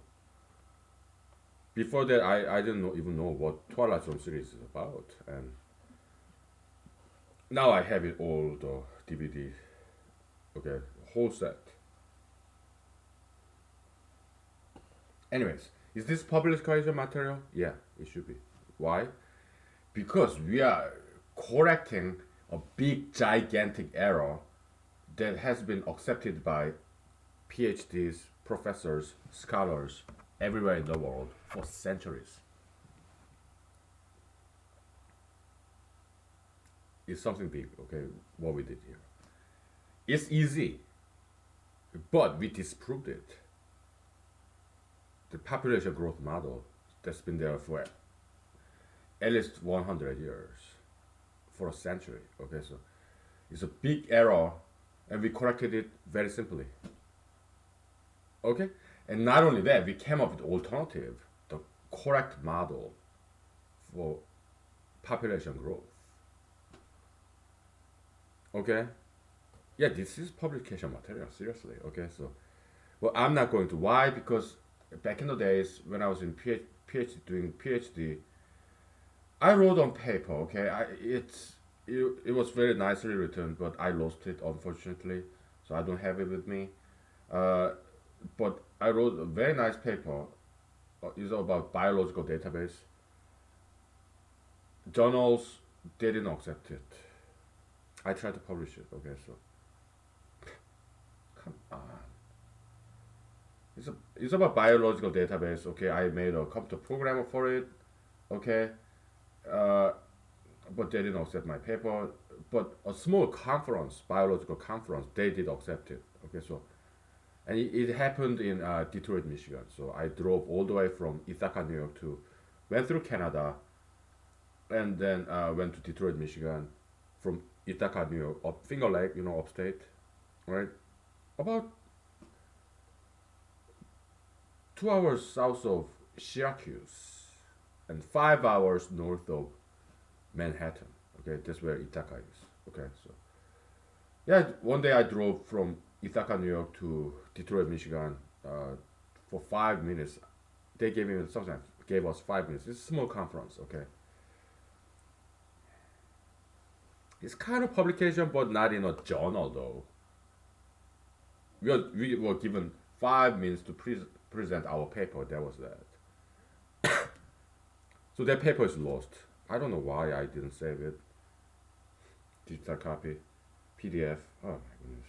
before that, I didn't even know what Twilight Zone series is about, and now I have it all the DVD. Okay, whole set. Anyways, is this publication material? Yeah, it should be. Why? Because we are correcting a big, gigantic error that has been accepted by PhDs, professors, scholars everywhere in the world for centuries. It's something big, okay, what we did here. It's easy, but we disproved it. The population growth model that's been there for at least 100 years, for a century. Okay, so it's a big error, and we corrected it very simply. Okay, and not only that, we came up with alternative, the correct model for population growth. Okay, yeah, this is publication material. Seriously. Okay, so well, I'm not going to. Why? Because back in the days when I was in PhD doing PhD, I wrote on paper. Okay, it was very nicely written, but I lost it unfortunately, so I don't have it with me. Uh, but I wrote a very nice paper. It's about biological database. Journals they didn't accept it. I tried to publish it. Okay, so come on. It's about biological database. Okay, I made a computer programmer for it. Okay, uh, but they didn't accept my paper. But a small conference, biological conference, they did accept it. Okay, so and it happened in Detroit, Michigan. So I drove all the way from Ithaca, New York to, went through Canada, and then went to Detroit, Michigan, from Ithaca, New York, up Finger Lake, upstate, right? About 2 hours south of Syracuse, and 5 hours north of Manhattan. Okay, that's where Ithaca is. Okay, so yeah, one day I drove from Ithaca, New York to Detroit, Michigan, for 5 minutes. They gave us 5 minutes. It's a small conference. Okay, it's kind of publication, but not in a journal though. We were given 5 minutes to present our paper. That was that. So that paper is lost. I don't know why I didn't save it. Digital copy, PDF. Oh my goodness.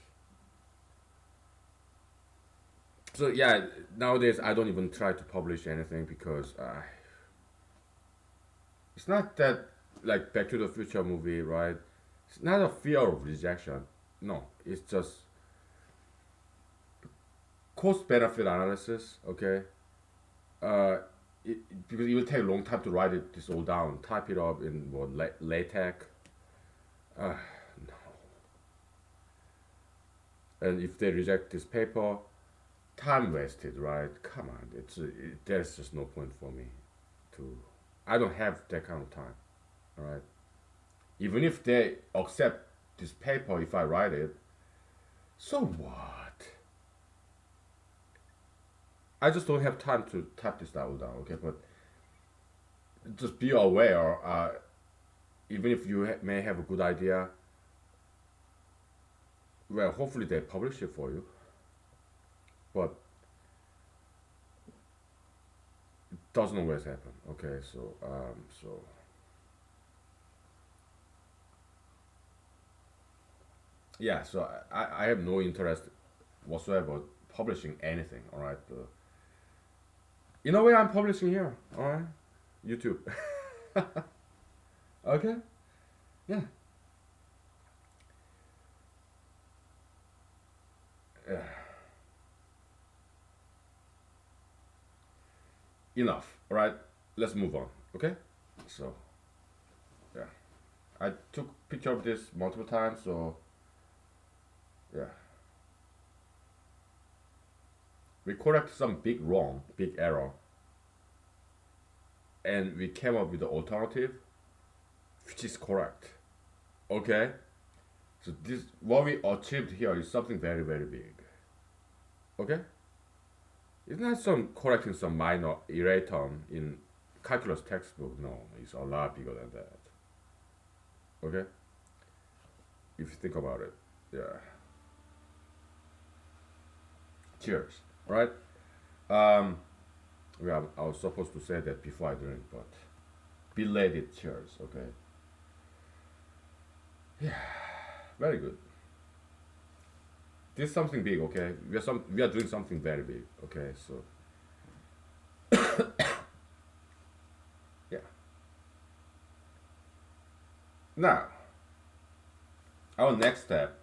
So yeah, nowadays I don't even try to publish anything because it's not that like Back to the Future movie, right? It's not a fear of rejection. No, it's just cost benefit analysis. Okay, uh, because it will take a long time to write this all down, type it up in what LaTeX, uh, and if they reject this paper, time wasted, right? Come on, there's just no point for me to. I don't have that kind of time, all right? Even if they accept this paper, if I write it, so what? I just don't have time to type this all down, okay? But just be aware, even if you may have a good idea, well, hopefully they publish it for you, but it doesn't always happen, okay? So yeah, so I have no interest whatsoever publishing anything, all right? In a way, I'm publishing here, all right? YouTube, okay? Yeah. Yeah. Enough, all right? Let's move on, okay? So, yeah. I took picture of this multiple times, so yeah. We correct some big wrong, big error, and we came up with the alternative, which is correct. Okay? So this what we achieved here is something very, very big. Okay? It's not some correcting some minor erratum in calculus textbook. No, it's a lot bigger than that. Okay? If you think about it. Yeah. Cheers. Alright? Um yeah, I was supposed to say that before I drink, but belated cheers, okay? Yeah, very good. This is something big, okay? We are doing something very big, okay? So yeah. Now, our next step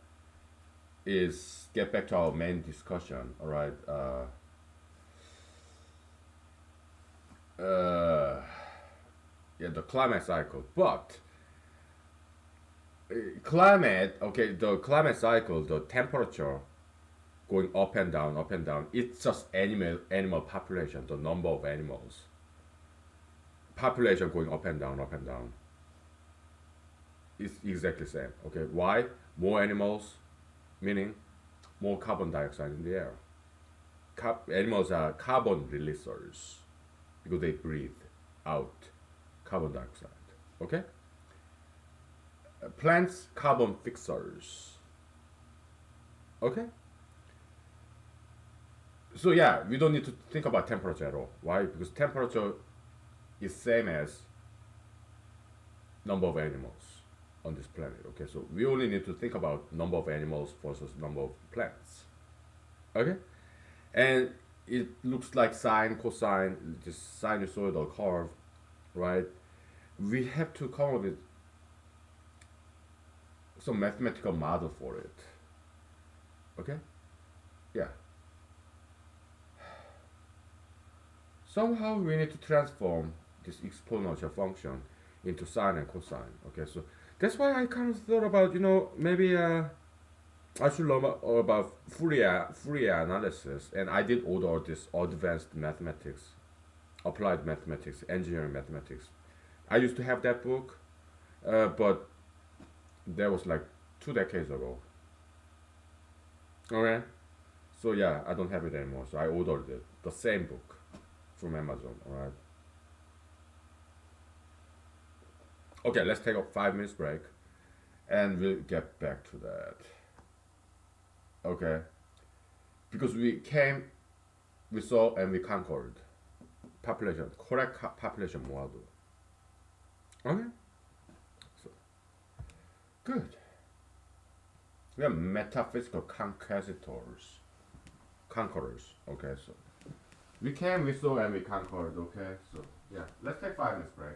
is get back to our main discussion. All right. Uh, yeah, the climate cycle. But climate, okay, the climate cycle, the temperature going up and down. It's just animal population, the number of animals, population going up and down. It's exactly the same. Okay, why? More animals, meaning more carbon dioxide in the air. Animals are carbon releasers because they breathe out carbon dioxide. Okay? Plants, carbon fixers. Okay? So yeah, we don't need to think about temperature at all. Why? Because temperature is same as number of animals on this planet. Okay, so we only need to think about number of animals versus number of plants. Okay? And it looks like sine, cosine, just sinusoidal curve, right? We have to come up with some mathematical model for it. Okay? Yeah. Somehow we need to transform this exponential function into sine and cosine. Okay, so that's why I kind of thought about, maybe I should learn about Fourier analysis, and I did order this advanced mathematics, applied mathematics, engineering mathematics. I used to have that book, but that was like 2 decades ago. Okay, so yeah, I don't have it anymore. So I ordered it, the same book, from Amazon. All right. Okay, let's take a 5 minutes break, and we'll get back to that. Okay, because we saw, and we conquered population, correct population model. Okay, so good. We are metaphysical conquistadors. conquerors. Okay, so we came, we saw, and we conquered. Okay, so yeah, let's take 5 minutes break.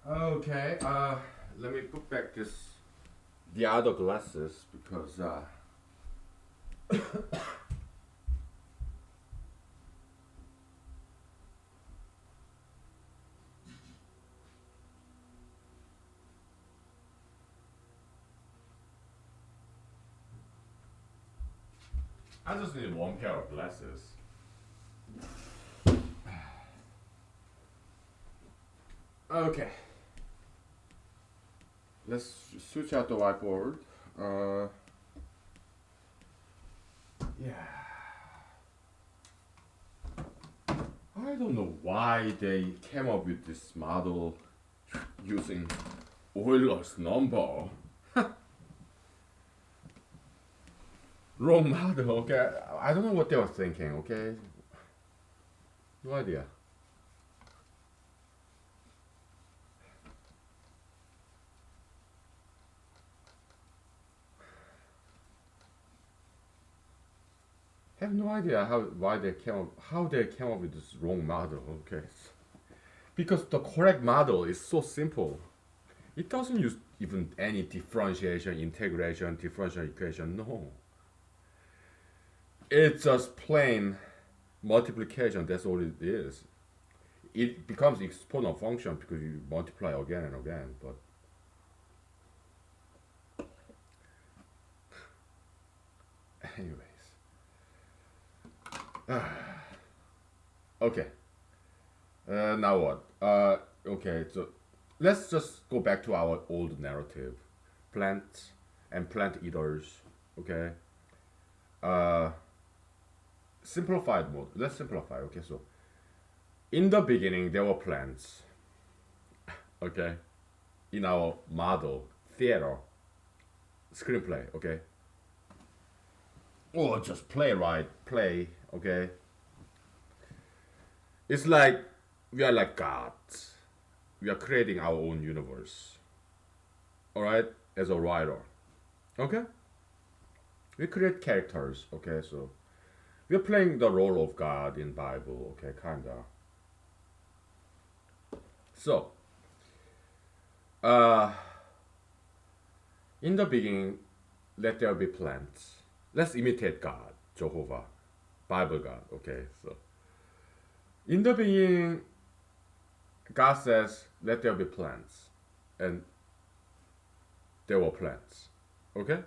Okay, let me put back the other glasses because I just need one pair of glasses. Okay, let's switch out the whiteboard. Yeah. I don't know why they came up with this model using Euler's number. Wrong model, okay? I don't know what they were thinking, okay? No idea. I have no idea how they came up with this wrong model, okay? Because the correct model is so simple. It doesn't use even any differentiation, integration, differential equation, no. It's just plain multiplication, that's all it is. It becomes exponential function because you multiply again and again, but anyways. Okay. Now what? Okay, so let's just go back to our old narrative. Plants and plant eaters, okay? uh, simplified mode. Let's simplify. Okay, so in the beginning there were plants. Okay, in our model theater screenplay. Okay, or just playwright play. Okay, it's like we are like gods. We are creating our own universe. All right, as a writer. Okay, we create characters. Okay, so we're playing the role of God in Bible. Okay, kinda. So, uh, in the beginning, let there be plants. Let's imitate God, Jehovah, Bible God. Okay, so in the beginning, God says, "Let there be plants," and there were plants. Okay.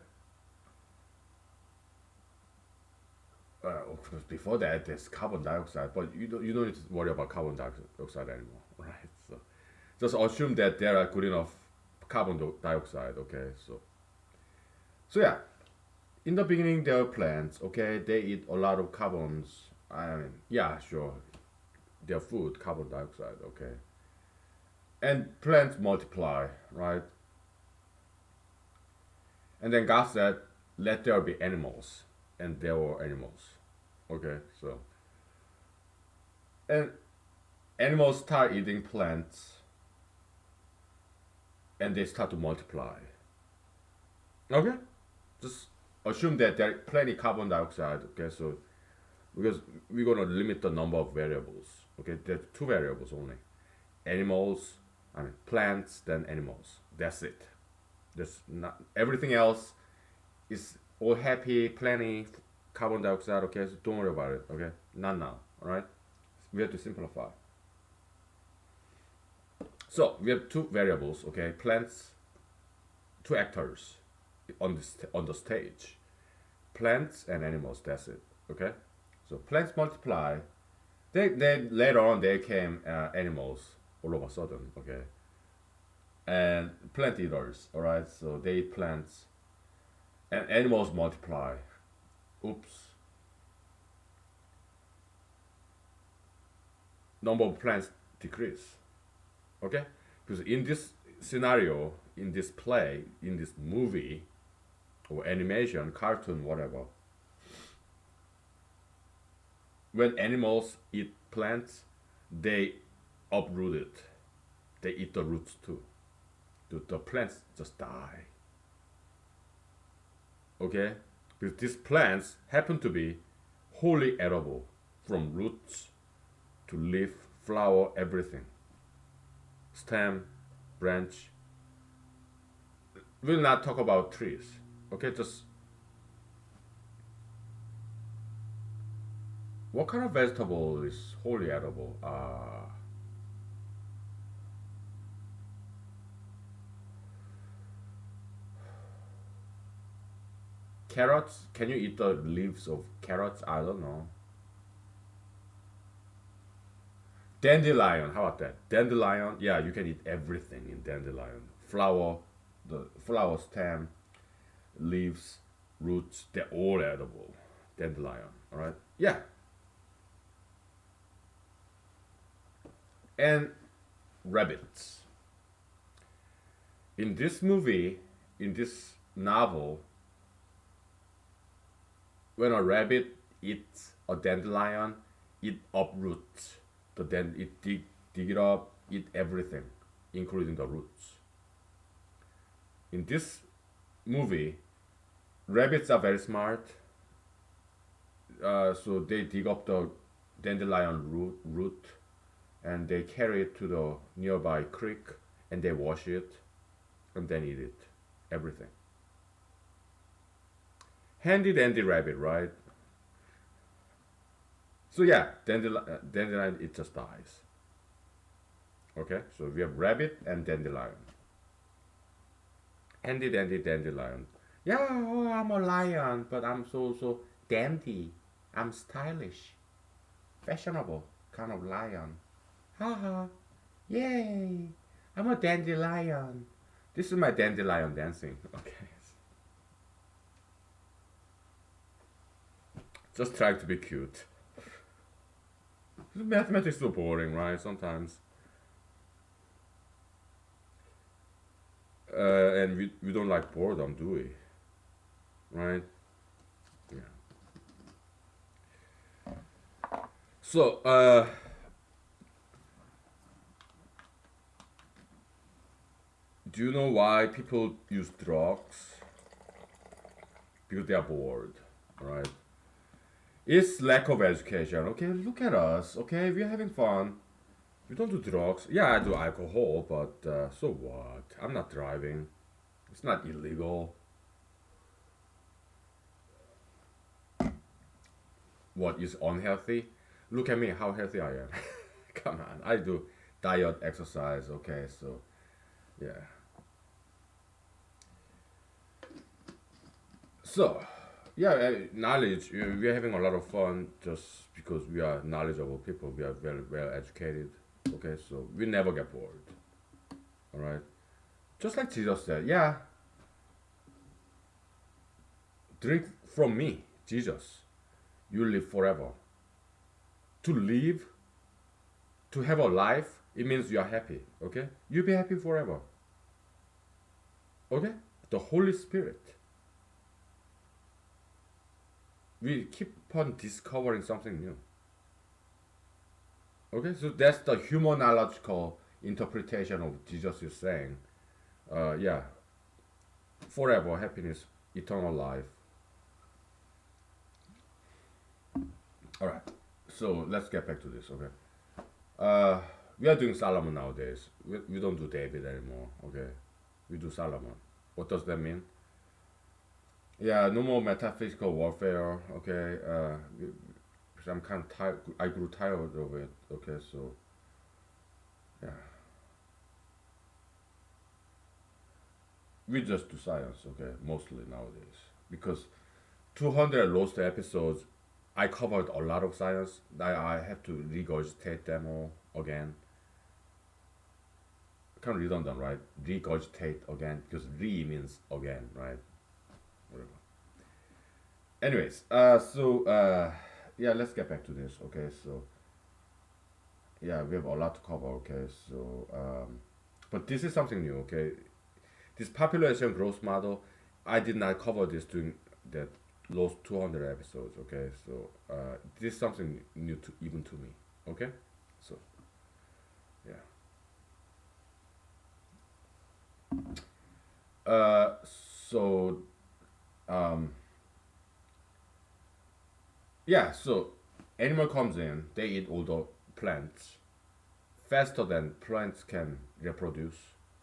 Of course, before that, there's carbon dioxide, but you don't need to worry about carbon dioxide anymore, right? So just assume that there are good enough carbon dioxide. Okay, so yeah, in the beginning there are plants. Okay, they eat a lot of carbons. I mean, yeah, sure, their food, carbon dioxide. Okay, and plants multiply, right? And then God said, "Let there be animals," and there were animals. Okay, so and animals start eating plants, and they start to multiply. Okay, just assume that there are plenty carbon dioxide. Okay, so because we're gonna limit the number of variables. Okay, there's two variables only: animals, I mean plants, then animals. That's it. There's not everything else is all happy, plenty carbon dioxide. Okay, so don't worry about it. Okay, not now. All right, we have to simplify. So we have two variables. Okay, plants, two actors on the stage, plants and animals. That's it. Okay, so plants multiply. They later on they came animals all of a sudden. Okay, and plant eaters. All right, so they eat plants and animals multiply. Oops, number of plants decrease. Okay, because in this scenario, in this play, in this movie or animation, cartoon, whatever, when animals eat plants, they uproot it. They eat the roots too. The plants just die. Okay? Because these plants happen to be wholly edible from roots to leaf, flower, everything. Stem, branch. We'll not talk about trees. Okay, just what kind of vegetable is wholly edible? Carrots? Can you eat the leaves of carrots? I don't know. Dandelion, how about that? Dandelion, yeah, you can eat everything in dandelion. Flower, the flower stem, leaves, roots, they're all edible. Dandelion, all right? Yeah. And rabbits. In this movie, in this novel, when a rabbit eats a dandelion, it uproots it dig it up, eat everything, including the roots. In this movie, rabbits are very smart, so they dig up the dandelion root and they carry it to the nearby creek and they wash it and then eat it, everything. Handy dandy rabbit, right? So yeah, dandelion it just dies. Okay, so we have rabbit and dandelion. Handy dandy dandelion. Yeah, oh, I'm a lion, but I'm so dandy. I'm stylish, fashionable kind of lion. Haha, yay! I'm a dandelion. This is my dandelion dancing. Okay. Just trying to be cute. Mathematics is so boring, right? Sometimes. And we don't like boredom, do we? Right? Yeah. So, do you know why people use drugs? Because they are bored, right? It's lack of education. Okay, look at us. Okay, we're having fun. We don't do drugs. Yeah, I do alcohol, but so what? I'm not driving. It's not illegal. What is unhealthy? Look at me, how healthy I am. Come on, I do diet, exercise. Okay, so yeah. So yeah, knowledge. We are having a lot of fun just because we are knowledgeable people. We are very well educated. Okay, so we never get bored. All right, just like Jesus said. Yeah, drink from me, Jesus. You live forever. To live, to have a life, it means you are happy. Okay, you be happy forever. Okay, the Holy Spirit. We keep on discovering something new. Okay, so that's the humanological interpretation of Jesus is saying. Yeah, forever happiness, eternal life. All right, so let's get back to this. Okay, uh, we are doing Solomon nowadays. We don't do David anymore. Okay, we do Solomon. What does that mean? Yeah, no more metaphysical warfare. Okay, I'm kind of tired. I grew tired of it. Okay, so yeah, we just do science. Okay, mostly nowadays because 200 lost episodes. I covered a lot of science. I have to regurgitate them all again. Kind of redundant, right? Regurgitate again because re means again, right? Whatever. Anyways, yeah, let's get back to this. Okay, so yeah, we have a lot to cover. Okay, so but this is something new. Okay, this population growth model, I did not cover this during that last 200 episodes. Okay, so this is something new to even to me. Okay, so yeah. So um, yeah, so animal comes in, they eat all the plants faster than plants can reproduce.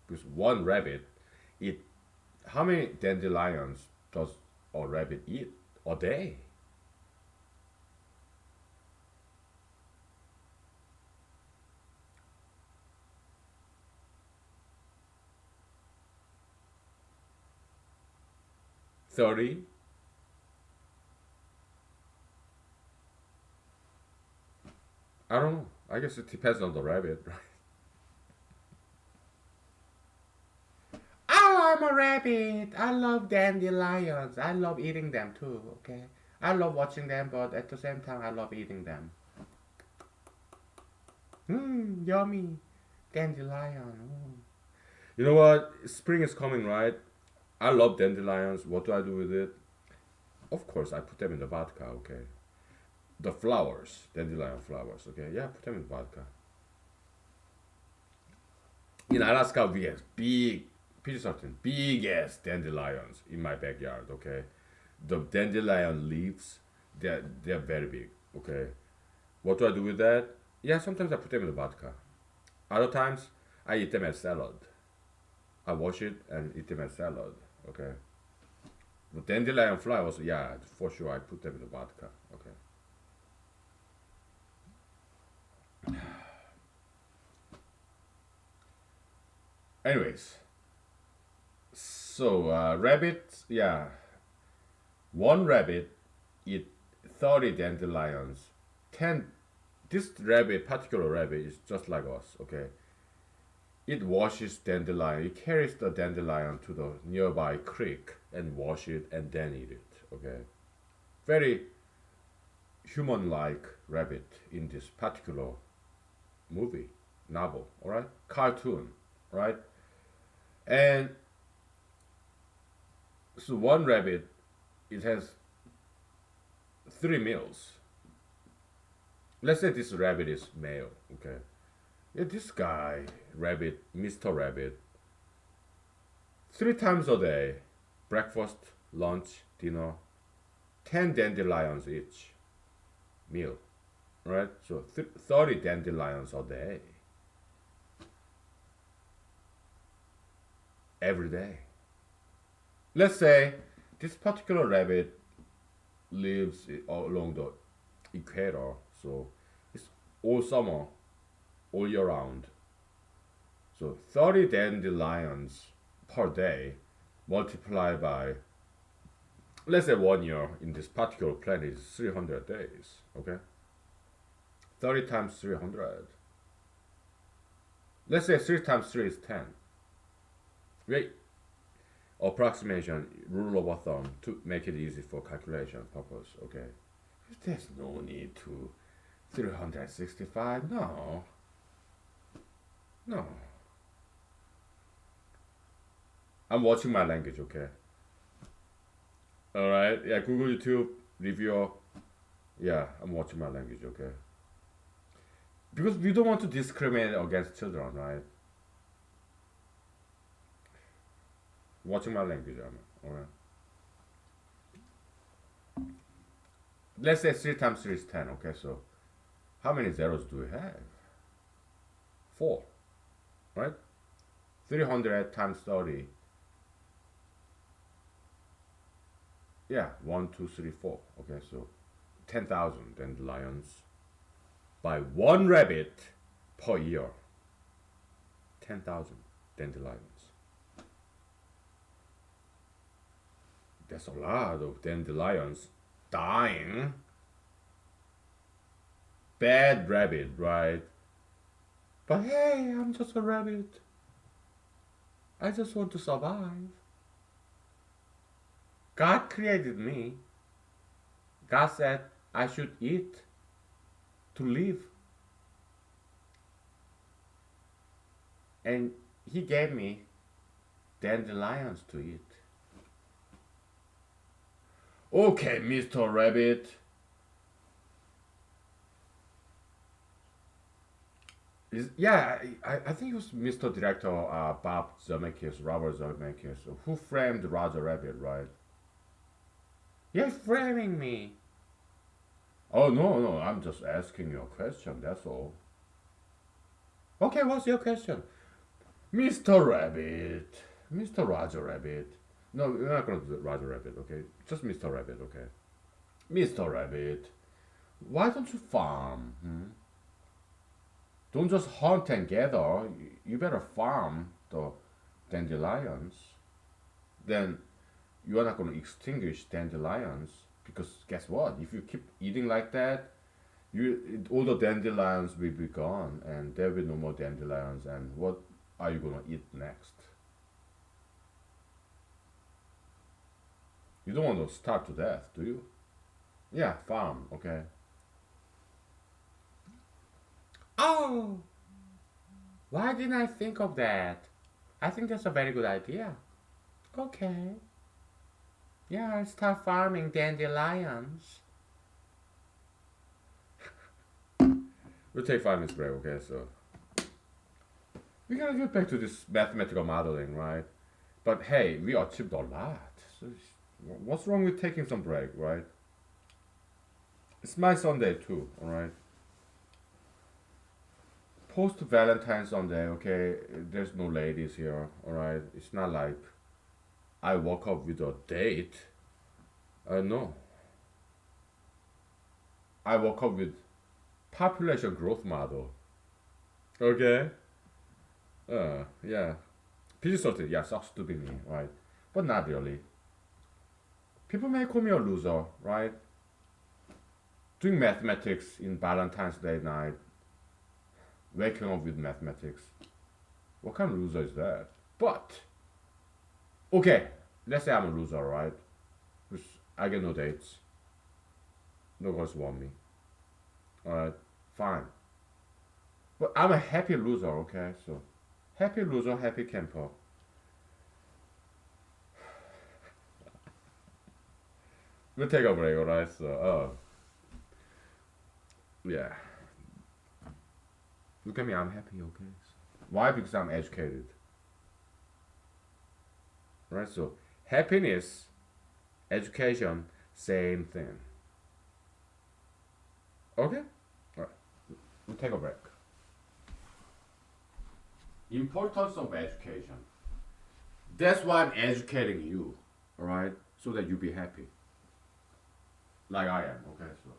Because one rabbit eat how many dandelions does a rabbit eat a day? 30? I don't know. I guess it depends on the rabbit. Oh, I'm a rabbit. I love dandelions. I love eating them too, okay? I love watching them, but at the same time, I love eating them. Mmm, yummy. Dandelion. Mm. You know what? Spring is coming, right? I love dandelions. What do I do with it? Of course, I put them in the vodka, okay? The flowers, dandelion flowers, okay? Yeah, put them in vodka. In Alaska, we have big, pretty certain, big ass dandelions in my backyard, okay? The dandelion leaves, they're very big, okay? What do I do with that? Yeah, sometimes I put them in the vodka. Other times, I eat them as salad. I wash it and eat them as salad, okay? The dandelion flowers, yeah, for sure, I put them in the vodka, okay? Anyways, so rabbit, yeah, one rabbit eat 30 dandelions. 10, this rabbit, particular rabbit, is just like us, okay? It washes dandelion, it carries the dandelion to the nearby creek and wash it and then eat it, okay? Very human-like rabbit in this particular movie, novel, all right, cartoon, right? And so one rabbit, it has three meals. Let's say this rabbit is male, okay? Yeah, this guy, rabbit, Mr. Rabbit, three times a day, breakfast, lunch, dinner, 10 dandelions each meal, right? So 30 dandelions a day, every day. Let's say this particular rabbit lives along the equator, so it's all summer, all year round. So 30 dandelions per day multiplied by, let's say 1 year in this particular planet is 300 days, okay? 30 times 300. Let's say 3 times 3 is 10. Wait, approximation, rule of thumb to make it easy for calculation purpose, okay? There's no need to 365, no. No. I'm watching my language, okay? Alright, yeah, Google, YouTube, review. Yeah, I'm watching my language, okay? Because we don't want to discriminate against children, right? Watching my language, alright? Let's say 3 times 3 is 10, okay? So how many zeros do we have? 4, right? 300 times 30. Yeah, 1, 2, 3, 4. Okay, so 10,000 dandelions by one rabbit per year. 10,000 dandelions. That's a lot of dandelions dying. Bad rabbit, right? But hey, I'm just a rabbit. I just want to survive. God created me. God said I should eat to live. And He gave me dandelions to eat. Okay, Mr. Rabbit. Yeah, I think it was Mr. Director Bob Zemeckis, Robert Zemeckis, who framed Roger Rabbit, right? You're framing me. Oh, no, no, I'm just asking you a question, that's all. Okay, what's your question? Mr. Rabbit. Mr. Roger Rabbit. No, we're not going to do Roger Rabbit, okay? Just Mr. Rabbit, okay? Mr. Rabbit, why don't you farm? Hmm? Don't just hunt and gather. You better farm the dandelions. Then you are not going to extinguish dandelions because guess what? If you keep eating like that, all the dandelions will be gone and there will be no more dandelions. And what are you going to eat next? You don't want to starve to death, do you? Yeah, farm, okay. Oh, why didn't I think of that? I think that's a very good idea. Okay. Yeah, I'll start farming dandelions. We'll take 5 minutes break, okay? So we gotta get back to this mathematical modeling, right? But hey, we achieved a lot. So what's wrong with taking some break, right? It's my Sunday too, all right? Post Valentine's Sunday, okay? There's no ladies here, all right? It's not like I woke up with a date. No. I woke up with population growth model. Okay? Yeah. PG sorted, yeah, sucks to be me, right? But not really. People may call me a loser, right? Doing mathematics in Valentine's Day night, waking up with mathematics. What kind of loser is that? But, okay, let's say I'm a loser, right? I get no dates, No girls want me. Alright, fine. But I'm a happy loser, okay? So, happy loser, happy camper. We'll take a break, alright? So, yeah. Look at me, I'm happy, okay? Why? Because I'm educated, right? So, happiness, education, same thing. Okay? Alright, we'll take a break. Importance of education. That's why I'm educating you, alright? So that you be happy. Like I am, okay? So,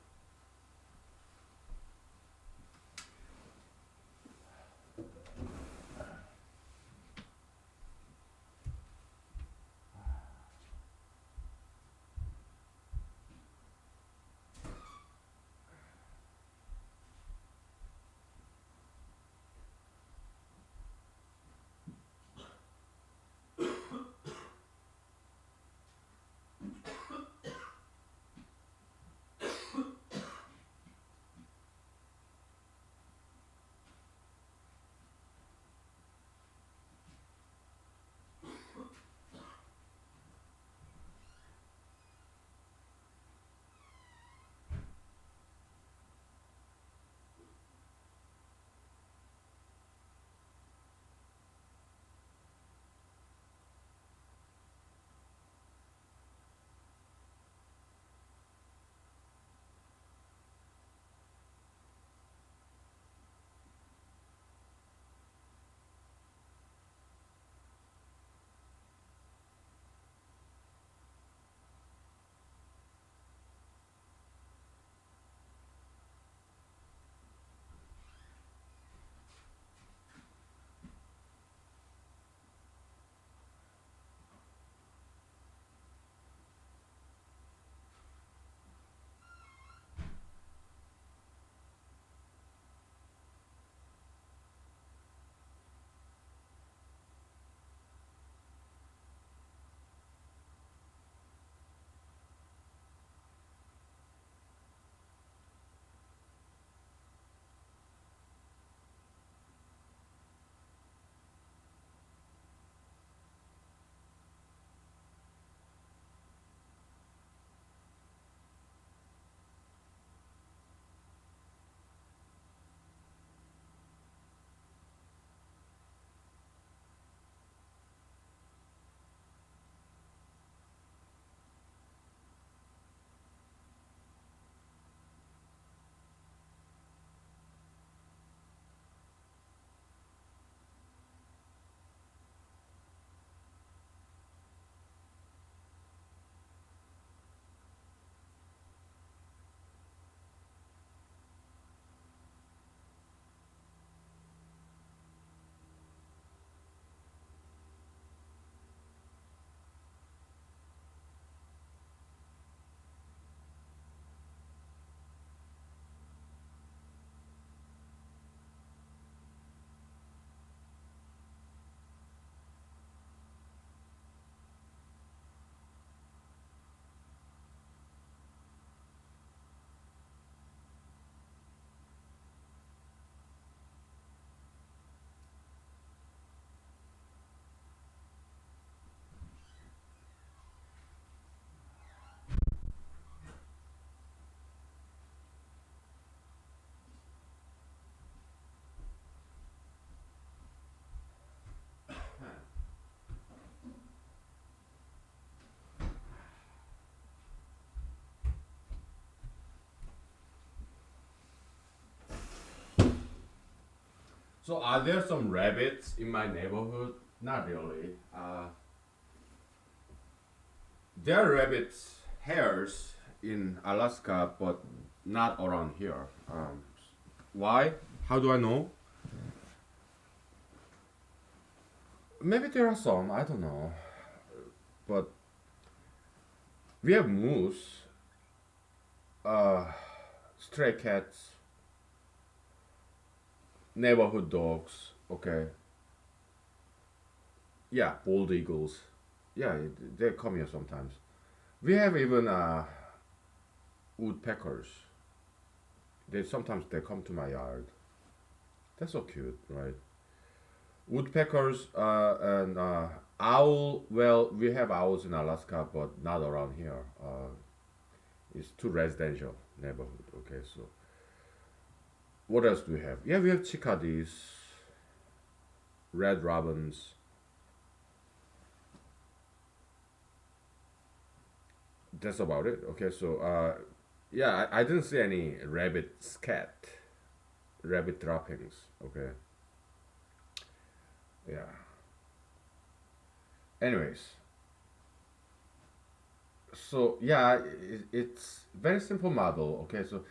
so are there some rabbits in my neighborhood? Not really. There are rabbits, hares in Alaska, but not around here. Why? How do I know? Maybe there are some. I don't know. But we have moose, uh, stray cats, neighborhood dogs. Okay. Yeah, bald eagles. Yeah, they come here sometimes. We have even woodpeckers. They sometimes they come to my yard. That's so cute, right? Woodpeckers and owl. Well, we have owls in Alaska, but not around here. It's too residential neighborhood. Okay, so what else do we have? Yeah, we have chickadees, red robins. That's about it. Okay, so yeah, I didn't see any rabbit scat, rabbit droppings. Okay, yeah. Anyways, so yeah, it's very simple model. Okay, so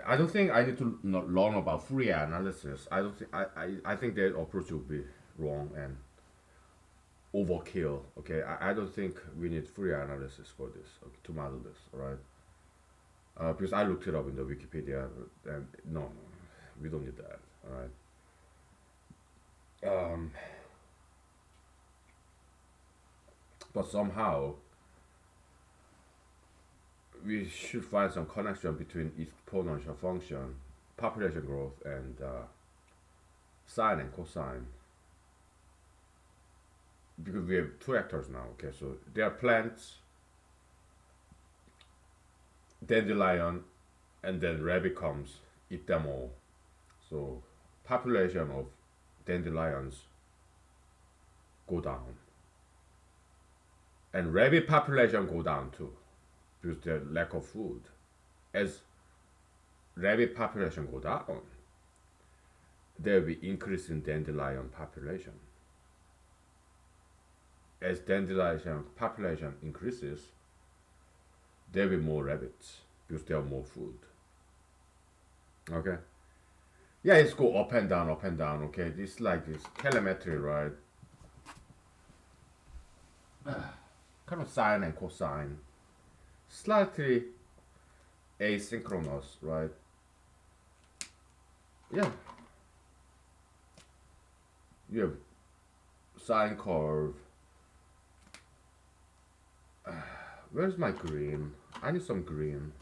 I don't think I need to learn about Fourier analysis. I don't think I think that approach would be wrong and overkill. Okay, I don't think we need Fourier analysis for this, okay, to model this. All right, because I looked it up in the Wikipedia, and no, no, we don't need that. All right. Um, but somehow we should find some connection between exponential function, population growth, and sine and cosine. Because we have two actors now. Okay, so there are plants, dandelion, and then rabbit comes, eat them all. So population of dandelions go down, and rabbit population go down too, because the lack of food. As rabbit population go down, there will be increase in dandelion population. As dandelion population increases, there will be more rabbits because there are more food. Okay. Yeah, it's go up and down, up and down. Okay, it's like this telemetry, right? Kind of sine and cosine, slightly asynchronous, right? Yeah, you have sine curve. Where's my green? I need some green.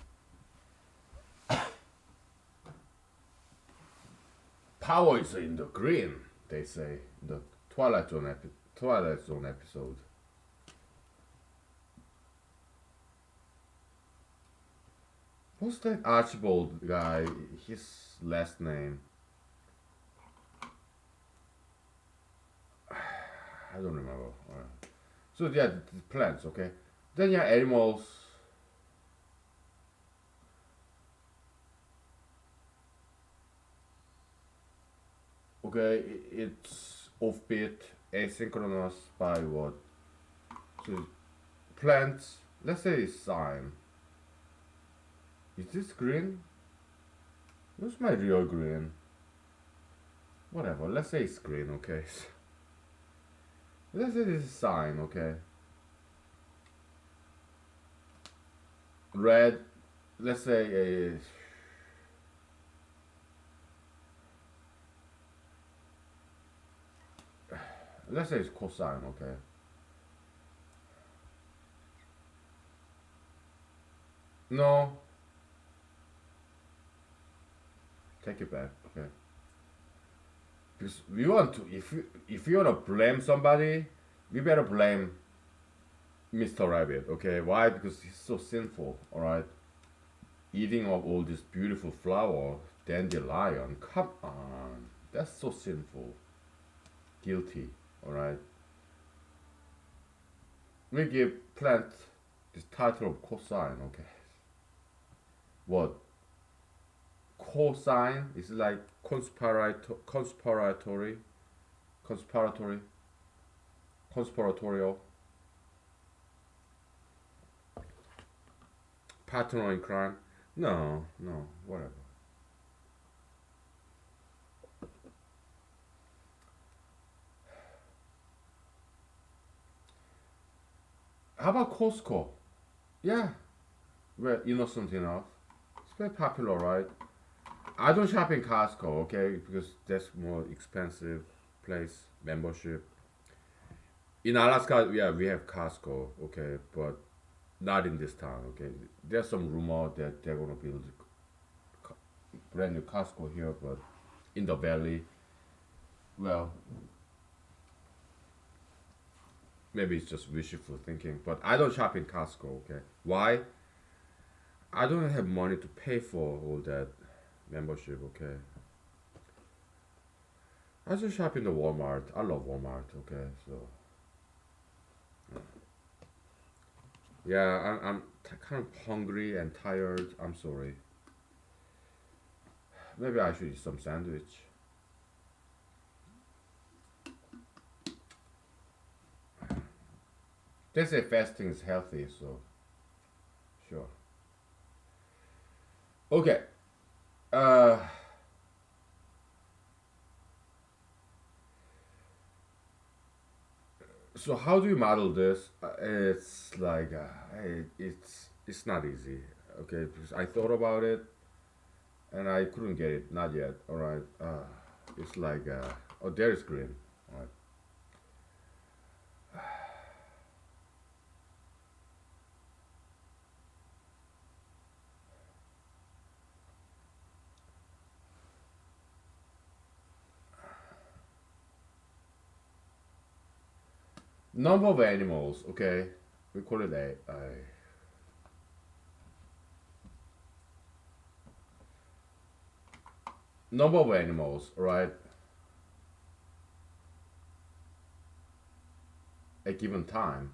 Power is in the green, they say. The Twilight Zone episode. What's that Archibald guy? His last name. I don't remember. Alright. So yeah, the plants, okay. Then yeah, animals. Okay, it's offbeat, asynchronous by what? So plants. Let's say it's sine. Is this green? Where's my real green? Whatever. Let's say it's green. Okay. Let's say this is sine. Okay. Red. Let's say let's say it's cosine. Okay. No. Take it back. Okay. Because we want to. If you want to blame somebody, we better blame Mr. Rabbit. Okay. Why? Because he's so sinful. All right. Eating up all this beautiful flower, dandelion. Come on. That's so sinful. Guilty. Alright. We give plant this title of cosine, okay. What? Cosine is like conspiratory, conspiratorial, partner in crime. No, no, whatever. How about Costco? Yeah, we're innocent enough. It's very popular, right? I don't shop in Costco, okay, because that's more expensive place membership. In Alaska, yeah, we have Costco, okay, but Not in this town. Okay, there's some rumor that they're gonna build brand new Costco here, but in the valley, well, maybe it's just wishful thinking. But I don't shop in Costco. Okay, why? I don't have money to pay for all that membership. Okay, I just shop in the Walmart. I love Walmart. Okay, so yeah, I'm kind of hungry and tired. I'm sorry. Maybe I should eat some sandwich. They say fasting is healthy, so sure. Okay. Uh, so how do you model this? It's like it's not easy. Okay, because I thought about it and I couldn't get it. Not yet. All right. It's like oh, there's green. All right. Number of animals. Okay, we call it a number of animals. Right, at given time.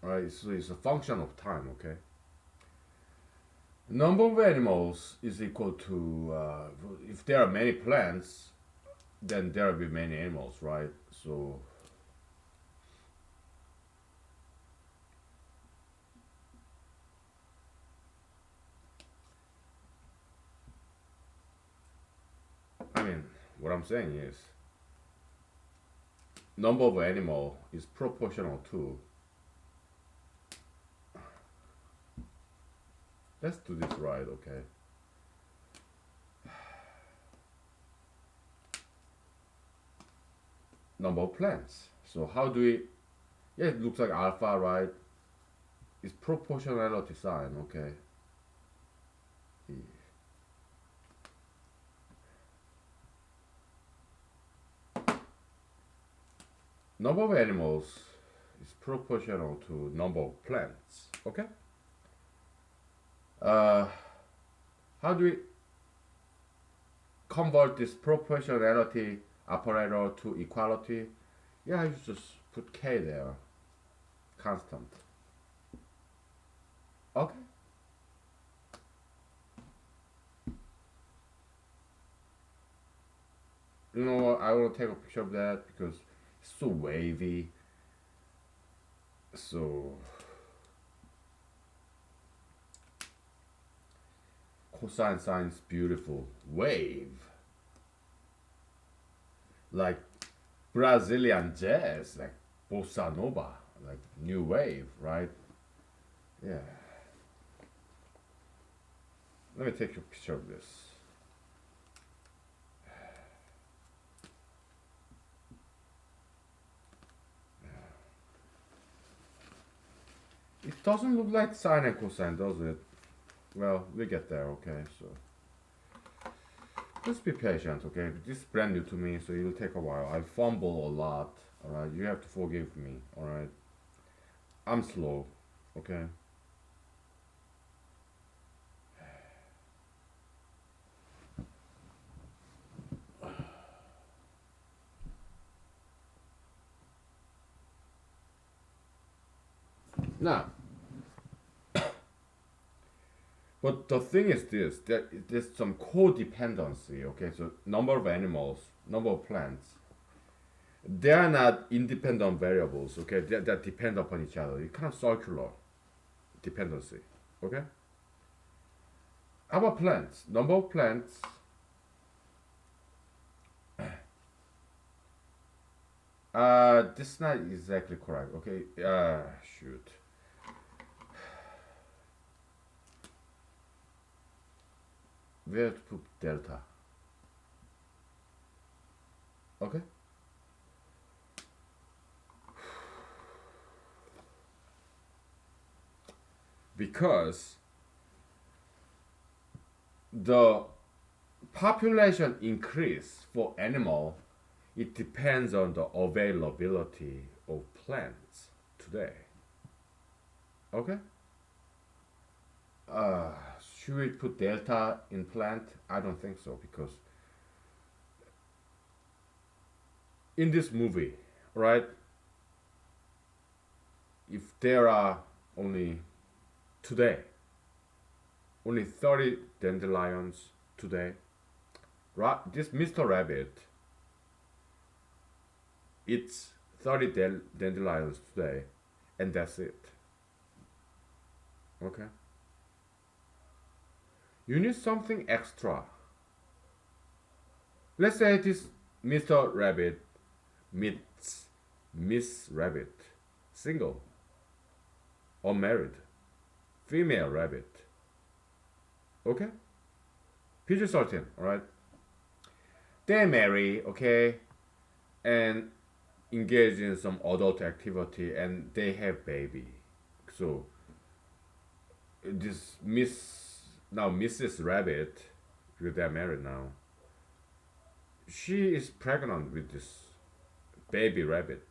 Right, so it's a function of time. Okay. Number of animals is equal to if there are many plants, then there will be many animals, right? So I mean, what I'm saying is number of animal is proportional to. Let's do this right, okay? Number of plants. So how do we? Yeah, it looks like alpha, right? It's proportionality sign, okay? Number of animals is proportional to number of plants, okay? Uh, how do we convert this proportionality operator to equality? Yeah, you just put k there, constant. Okay. You know what? I want to take a picture of that because it's so wavy. So cosine sign's beautiful. Wave. Like Brazilian jazz, like bossa nova, like new wave, right? Yeah. Let me take a picture of this. It doesn't look like sine and cosine, does it? Well, we get there, okay? So just be patient, okay? This is brand new to me, so it'll take a while. I fumble a lot, alright? You have to forgive me, alright? I'm slow, okay? Now, but the thing is this, there's some codependency, okay? So number of animals, number of plants, they are not independent variables, okay? They depend upon each other. It's kind of circular dependency, okay? How about plants? Number of plants, this is not exactly correct, okay? Shoot. Where to put delta, okay? because the population increase for animal, it depends on the availability of plants today. Okay? Uh, should we put delta in plant? I don't think so because in this movie, right? If there are only today, only 30 dandelions today, right? This Mr. Rabbit, it's 30 dandelions today, and that's it. Okay? You need something extra. Let's say this Mr. Rabbit meets Miss Rabbit, single, unmarried, female rabbit. Okay? PG-13, alright? They marry, okay, and engage in some adult activity and they have baby. So this Mrs. Rabbit, because they're married now, she is pregnant with this baby rabbit.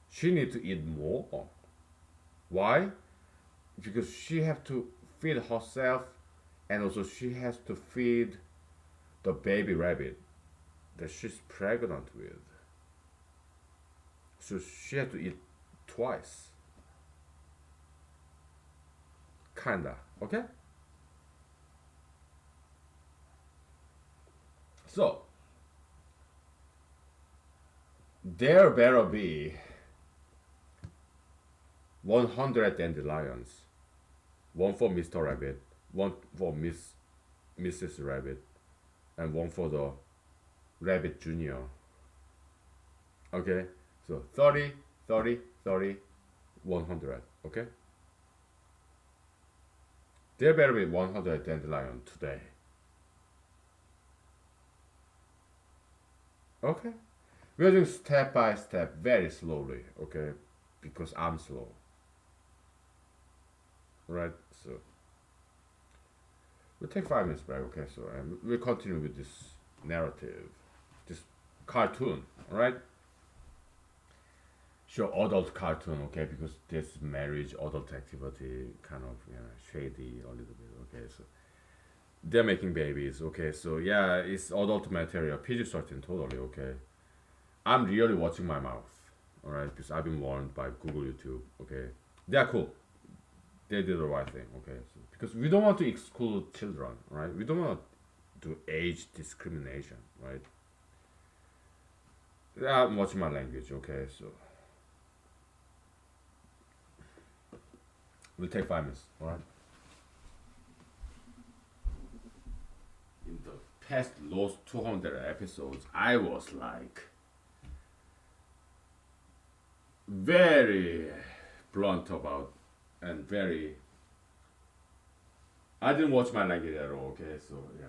She needs to eat more. Why? Because she have to feed herself and also she has to feed the baby rabbit that she's pregnant with. So she has to eat twice. Kinda. Okay? So there better be 100 dandelions. One for Mr. Rabbit, one for Mrs. Rabbit, and one for the Rabbit Junior. Okay? So 30, 30, 30, 100. Okay? There better be 100 dandelion today. Okay? We're doing step by step, very slowly. Okay? Because I'm slow. Right? So we'll take 5 minutes break. Okay? So and we'll continue with this narrative, this cartoon. All right? Show adult cartoon, okay, because this marriage adult activity kind of shady a little bit, okay. So they're making babies, okay. So yeah, it's adult material, PG-13 totally, okay. I'm really watching my mouth, all right, because I've been warned by Google, YouTube, okay. They're cool. They did the right thing, okay. So, because we don't want to exclude children, right? We don't want to do age discrimination, right? Yeah, I'm watching my language, okay. So we'll take 5 minutes, all right. In the past lost 200 episodes, I was like very blunt about and very. I didn't watch my language at all. Okay, so yeah.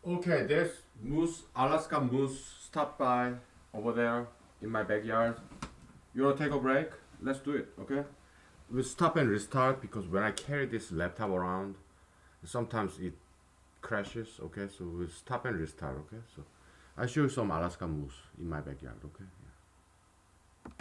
Okay, there's moose, Alaska moose stop by over there in my backyard. You wanna take a break? Let's do it, okay? We'll stop and restart because when I carry this laptop around, sometimes it crashes, okay? So we'll stop and restart, okay? So I show you some Alaska moose in my backyard, okay?